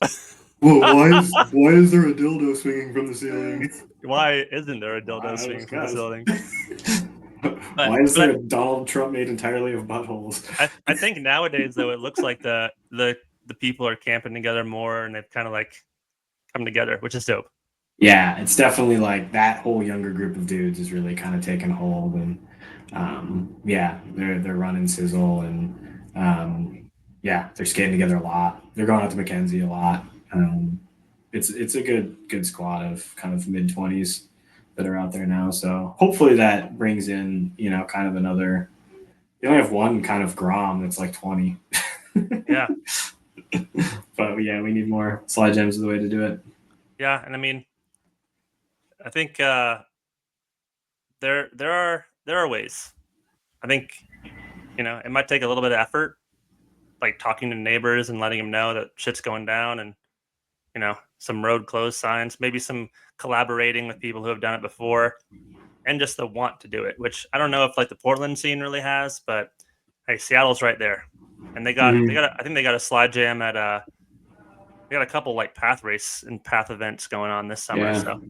Well, why is there a dildo swinging from the ceiling? Why isn't there a dildo swinging from the ceiling? Why is there a Donald Trump made entirely of buttholes? I think nowadays though it looks like the people are camping together more and they've kind of like come together, which is dope. Yeah, it's definitely like that whole younger group of dudes is really kind of taking hold, and they're running Sizzle, and they're skating together a lot. They're going out to Mackenzie a lot. It's a good squad of kind of mid-20s that are out there now. So hopefully that brings in, kind of another. You only have one kind of Grom that's like 20. Yeah. But yeah, we need more slide jams is the way to do it. Yeah, and I mean, I think there are ways. I think it might take a little bit of effort, like talking to neighbors and letting them know that shit's going down, and some road closed signs, maybe some collaborating with people who have done it before, and just the want to do it, which I don't know if like the Portland scene really has, but Hey, Seattle's right there, and they got I think they got a slide jam at they got a couple like path race and path events going on this summer. Yeah. So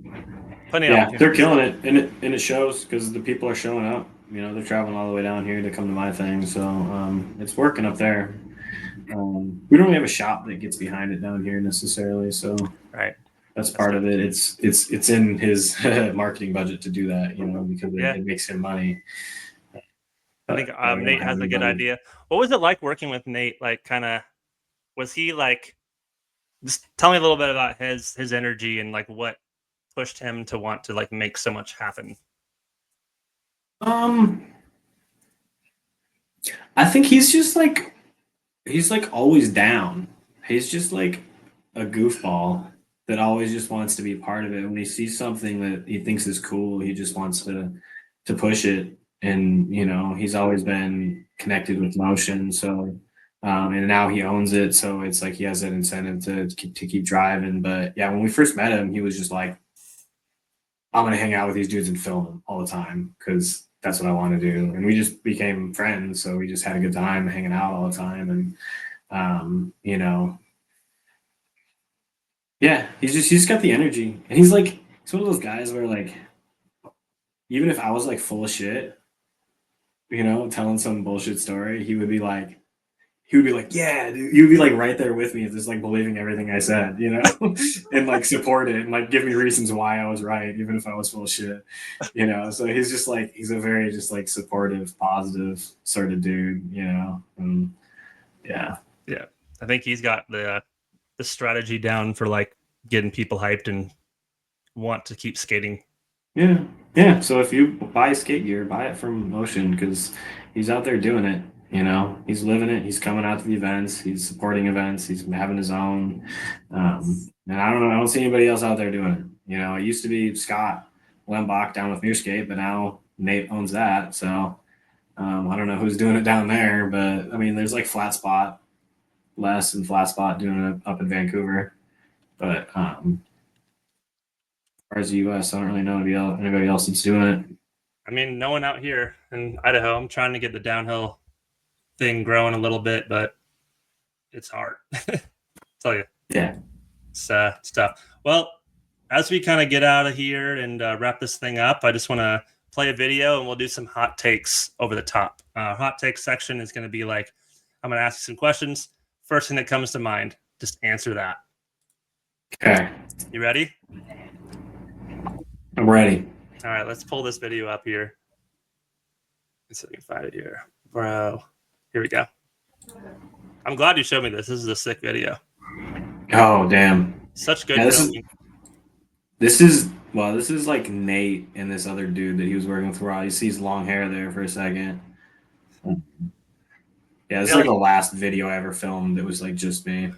plenty of Yeah, opportunities. they're killing it, and it shows because the people are showing up. You know, they're traveling all the way down here to come to my thing, so it's working up there. We don't really have a shop that gets behind it down here necessarily, so Right. that's part of it. It's in his marketing budget to do that, you know, because it makes him money. I think But, we Nate don't has have a good anybody. idea. What was it like working with Nate? Like, kind of, was he like? Just tell me a little bit about his energy and like what pushed him to want to like make so much happen. I think he's like always down. He's just like a goofball that always just wants to be part of it. When he sees something that he thinks is cool, he just wants to push it. And you know, he's always been connected with Motion, so and now he owns it, so it's like he has that incentive to keep driving. But yeah, when we first met him, he was just like, I'm gonna hang out with these dudes and film them all the time because that's what I want to do. And we just became friends, so we just had a good time hanging out all the time. And you know, yeah, he's just got the energy, and he's one of those guys where like even if I was like full of shit, you know, telling some bullshit story, he would be like, yeah, dude. He would be like right there with me, just like believing everything I said, you know, and like support it and like give me reasons why I was right, even if I was full of shit, you know. So he's just like, he's a very just like supportive, positive sort of dude, you know. And yeah. I think he's got the strategy down for like getting people hyped and want to keep skating. Yeah. So if you buy skate gear, buy it from Motion because he's out there doing it. You know, he's living it. He's coming out to the events. He's supporting events. He's having his own. And I don't know. I don't see anybody else out there doing it. You know, it used to be Scott Lembach down with Skate, but now Nate owns that. So I don't know who's doing it down there, but I mean, there's like Flat Spot, Les and Flat Spot doing it up in Vancouver. But as far as the U.S., I don't really know anybody else that's doing it. I mean, no one out here in Idaho. I'm trying to get the downhill thing growing a little bit, but it's hard. I'll tell you. Yeah. It's tough. Well, as we kind of get out of here and wrap this thing up, I just want to play a video and we'll do some hot takes over the top. Hot take section is going to be like, I'm going to ask you some questions. First thing that comes to mind, just answer that. Okay. You ready? I'm ready. All right, let's pull this video up here. Let's see if we can find it here. Bro, here we go. I'm glad you showed me this. This is a sick video. Oh, damn. Such good filming. This is like Nate and this other dude that he was working with for a while. You see his long hair there for a second. Yeah, this is like the last video I ever filmed. It was like just me.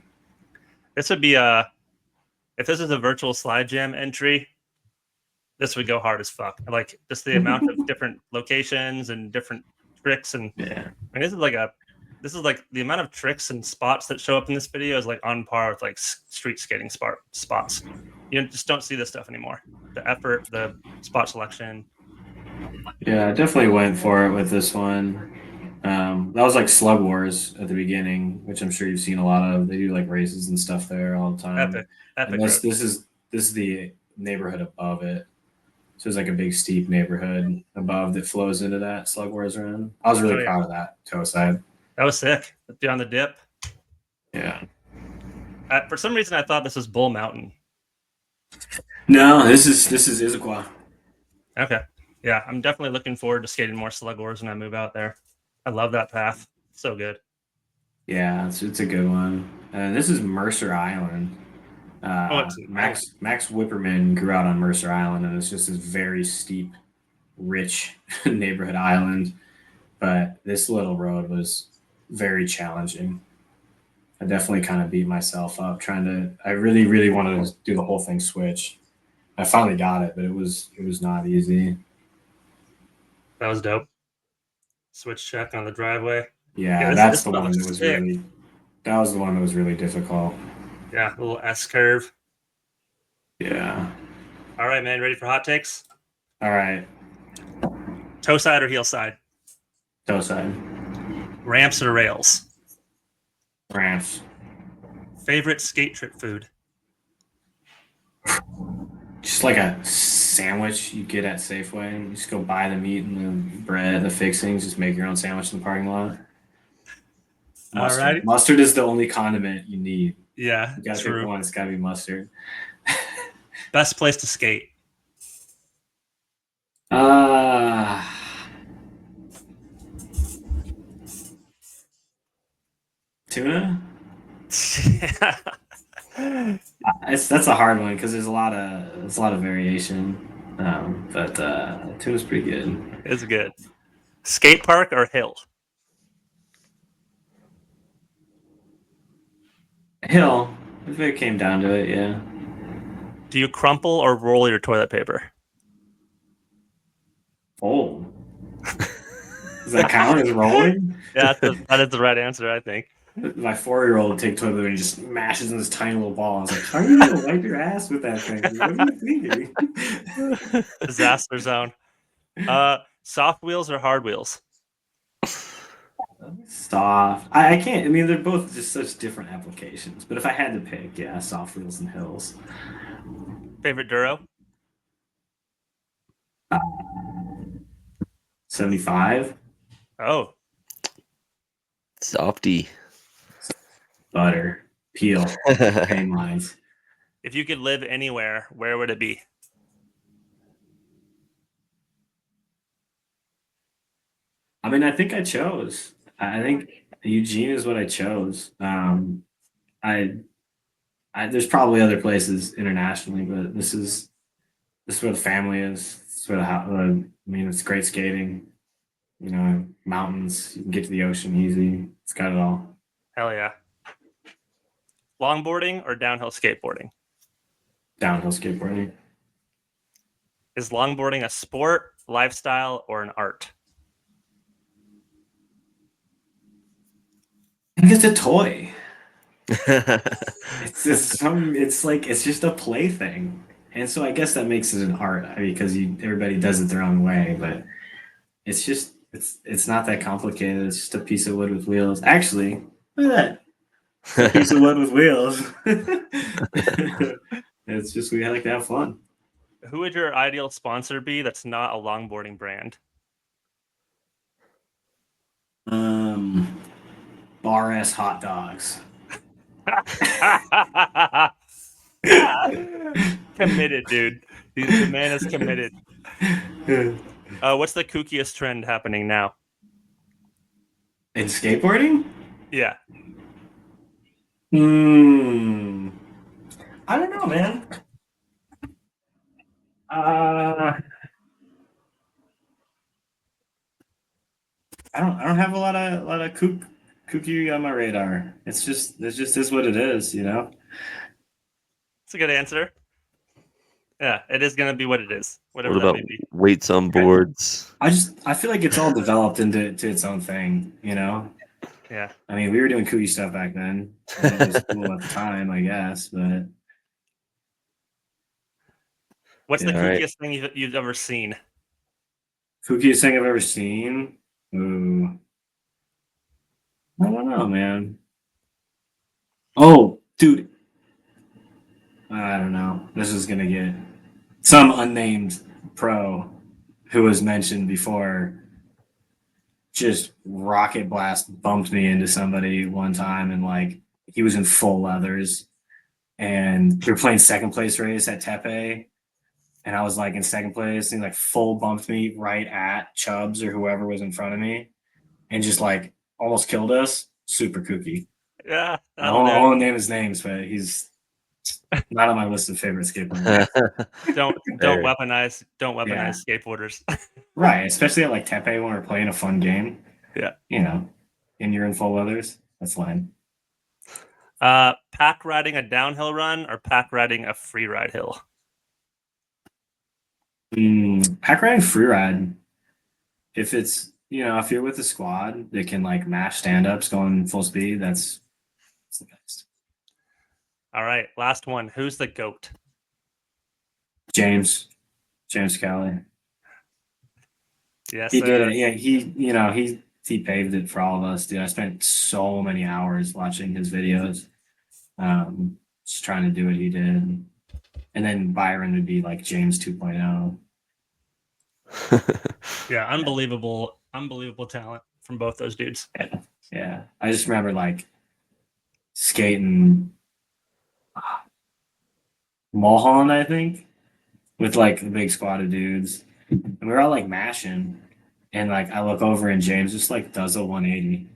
This would be if this is a virtual slide jam entry, this would go hard as fuck. Like just the amount of different locations and different tricks and yeah. I mean, this is like the amount of tricks and spots that show up in this video is like on par with like street skating spots. You just don't see this stuff anymore. The effort, the spot selection. Yeah, I definitely went for it with this one. That was like Slug Wars at the beginning, which I'm sure you've seen a lot of. They do like races and stuff there all the time. Epic. And this is the neighborhood above it. So there's like a big steep neighborhood above that flows into that Slug Wars run. I was really proud of that toe side. That was sick. Beyond the dip. Yeah. For some reason, I thought this was Bull Mountain. No, this is Issaquah. Okay. Yeah, I'm definitely looking forward to skating more Slug Wars when I move out there. I love that path. So good. Yeah, it's a good one. This is Mercer Island. Max Whipperman grew out on Mercer Island, and it's just this very steep, rich neighborhood island. But this little road was very challenging. I definitely kind of beat myself up I really, really wanted to do the whole thing switch. I finally got it, but it was not easy. That was dope. Switch check on the driveway. Yeah, that's the one that was sick. That was the one that was really difficult. Yeah, a little S curve. Yeah. All right, man. Ready for hot takes? All right. Toe side or heel side? Toe side. Ramps or rails? Ramps. Favorite skate trip food? Just like a sandwich you get at Safeway. You just go buy the meat and the bread, the fixings. Just make your own sandwich in the parking lot. Mustard. Alrighty. Mustard is the only condiment you need. Yeah, You gotta true. pick one. It's gotta be mustard. Best place to skate? Tuna. That's a hard one because there's a lot of variation. But tuna's pretty good. It's good. Skate park or hill? Hill. If it came down to it, yeah. Do you crumple or roll your toilet paper? Oh. Does that count as rolling? Yeah, that is the right answer, I think. My 4-year-old would take toilet paper and he just mashes in this tiny little ball. I was like, how are you going to wipe your ass with that thing? What are you thinking? Disaster zone. Soft wheels or hard wheels? Soft. I can't. I mean, they're both just such different applications. But if I had to pick, yeah, soft wheels and hills. Favorite Duro? 75. Oh, Softy. Butter. Peel. Pain lines. if you could live anywhere, where would it be? I mean, I think I chose. I think Eugene is what I chose. There's probably other places internationally, but this is where the family is. It's where I mean, it's great skating. You know, mountains. You can get to the ocean easy. It's got it all. Hell yeah. Longboarding or downhill skateboarding? Downhill skateboarding. Is longboarding a sport, lifestyle, or an art? I think it's a toy. It's just a plaything, and so I guess that makes it an art because everybody does it their own way. But it's not that complicated. It's just a piece of wood with wheels. Actually, look at that. It's a piece of wood with wheels. It's just we like to have fun. Who would your ideal sponsor be that's not a longboarding brand? Bar S hot dogs. Committed, dude. The man is committed. What's the kookiest trend happening now? In skateboarding? Yeah. I don't know, man. I don't have a lot of kooky on my radar. It just is what it is, you know. It's a good answer. Yeah, it is going to be what it is. Whatever What that about may be. weights on boards? I feel like it's all developed into its own thing, you know. Yeah. I mean, we were doing kooky stuff back then. It was cool at the time, I guess, but What's the Yeah, kookiest thing you've ever seen? kookiest thing I've ever seen. Ooh. I don't know, man. Oh, dude. I don't know. This is gonna get some unnamed pro who was mentioned before. Just rocket blast bumped me into somebody one time, and like he was in full leathers, and we were playing second place race at Tepe, and I was like in second place, and he like full bumped me right at Chubbs or whoever was in front of me, and just like almost killed us. Super kooky. Yeah. I won't name his names, but he's not on my list of favorite skateboarders. Don't Fair. weaponize skateboarders. Right, especially at like Tepe when we're playing a fun game. Yeah. You know, and you're in full leathers. That's fine. Pack riding a downhill run or pack riding a free ride hill? Pack riding free ride. If it's if you're with a squad that can like mash stand-ups going full speed, that's the best. All right, last one. Who's the GOAT? James Kelly. Yes, He sir. did it. Yeah, he he paved it for all of us, dude. I spent so many hours watching his videos, just trying to do what he did. And then Byron would be like James 2.0. Yeah, unbelievable talent from both those dudes. Yeah. I just remember like skating Mulholland, I think, with like a big squad of dudes. And we were all like mashing. And like I look over and James just like does a 180.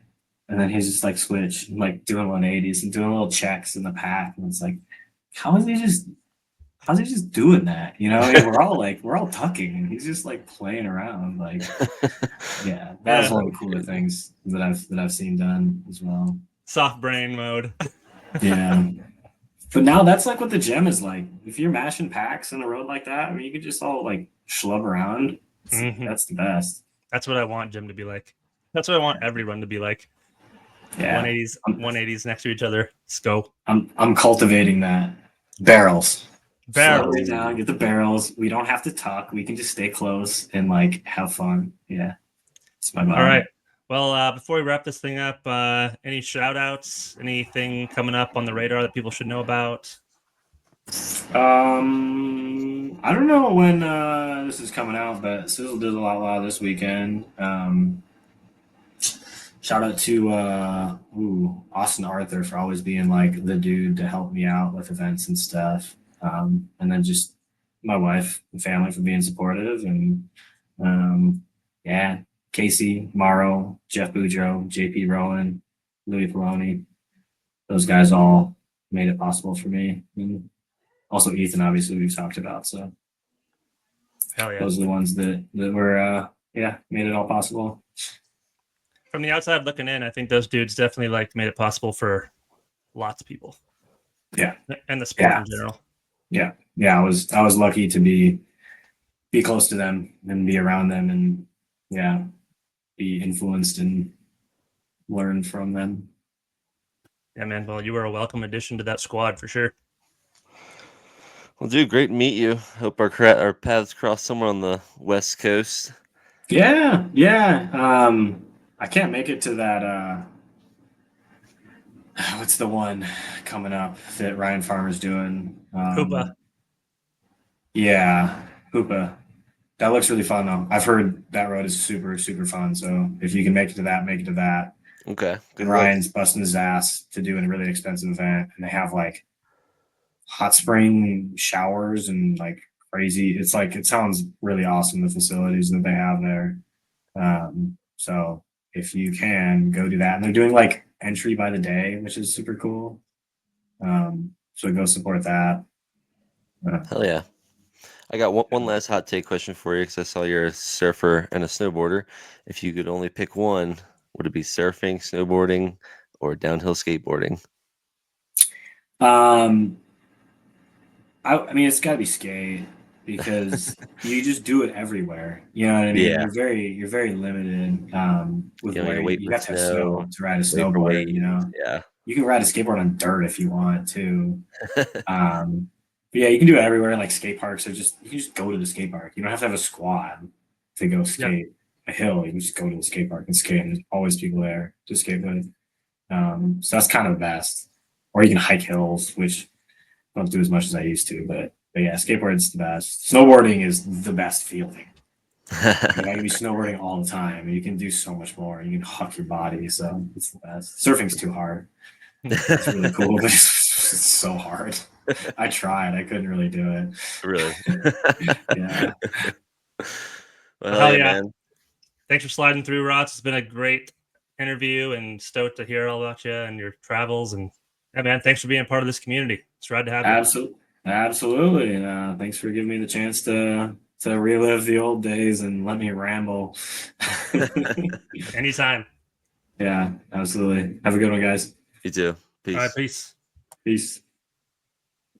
And then he's just like switch, like doing 180s and doing little checks in the pack. And it's like, how's he just doing that? You know, and we're all tucking and he's just like playing around. Like, yeah, that's one of the cooler things that I've seen done as well. Soft brain mode. Yeah. But now that's like what the gym is like. If you're mashing packs in the road like that, I mean, you could just all like schlub around. That's the best. That's what I want gym to be like. That's what I want every run to be like. Yeah. 180s next to each other. Let's go. I'm cultivating that. Barrels. Barrels. Slow down, get the barrels. We don't have to tuck. We can just stay close and like have fun. Yeah. It's my vibe. All right. Well, before we wrap this thing up, any shout outs, anything coming up on the radar that people should know about? I don't know when this is coming out, but Sizzle did a lot this weekend. Shout out to Austin Arthur for always being like the dude to help me out with events and stuff. And then just my wife and family for being supportive. And yeah, Casey, Morrow, Jeff Boudreau, JP Rowan, Louis Poloni. Those guys all made it possible for me. And also Ethan, obviously, we've talked about. So Hell yeah. those are the ones that were, made it all possible. From the outside looking in, I think those dudes definitely like made it possible for lots of people. Yeah. And the sport in general. Yeah. Yeah. I was lucky to be close to them and be around them and be influenced and learn from them. Yeah, man. Well, you were a welcome addition to that squad for sure. Well, dude, great to meet you. Hope our paths cross somewhere on the West Coast. Yeah. I can't make it to that. What's the one coming up that Ryan Farmer's doing? Hoopa. Yeah, Hoopa. That looks really fun, though. I've heard that road is super, super fun. So if you can make it to that, make it to that. Okay. Good and Ryan's busting his ass to do a really expensive event, and they have like hot spring showers and like crazy. It's like it sounds really awesome, the facilities that they have there. So if you can go do that, and they're doing like entry by the day, which is super cool. So go support that. Hell yeah. I got one last hot take question for you because I saw you're a surfer and a snowboarder. If you could only pick one, would it be surfing, snowboarding, or downhill skateboarding? I mean, it's got to be skate because you just do it everywhere. You know what I mean? Yeah. You're very limited with You where wait you for have to have snow to ride a wait for snowboard. waves, You know, Yeah. you can ride a skateboard on dirt if you want to. But yeah, you can do it everywhere. Like skate parks are just you can just go to the skate park. You don't have to have a squad to go skate a hill. You can just go to the skate park and skate. And there's always people there to skate with. So that's kind of the best. Or you can hike hills, which I don't do as much as I used to. But yeah, skateboarding's the best. Snowboarding is the best feeling. I can be snowboarding all the time. You can do so much more. You can huck your body, so it's the best. Surfing's too hard. It's really cool, but it's so hard. I tried. I couldn't really do it. Really? Yeah. Well, Hell yeah, yeah. man. Thanks for sliding through, Ross. It's been a great interview and stoked to hear all about you and your travels. And yeah, man, thanks for being part of this community. It's rad to have you. Absolutely. Thanks for giving me the chance to relive the old days and let me ramble. Anytime. Yeah, absolutely. Have a good one, guys. You too. Peace. All right, peace. Peace.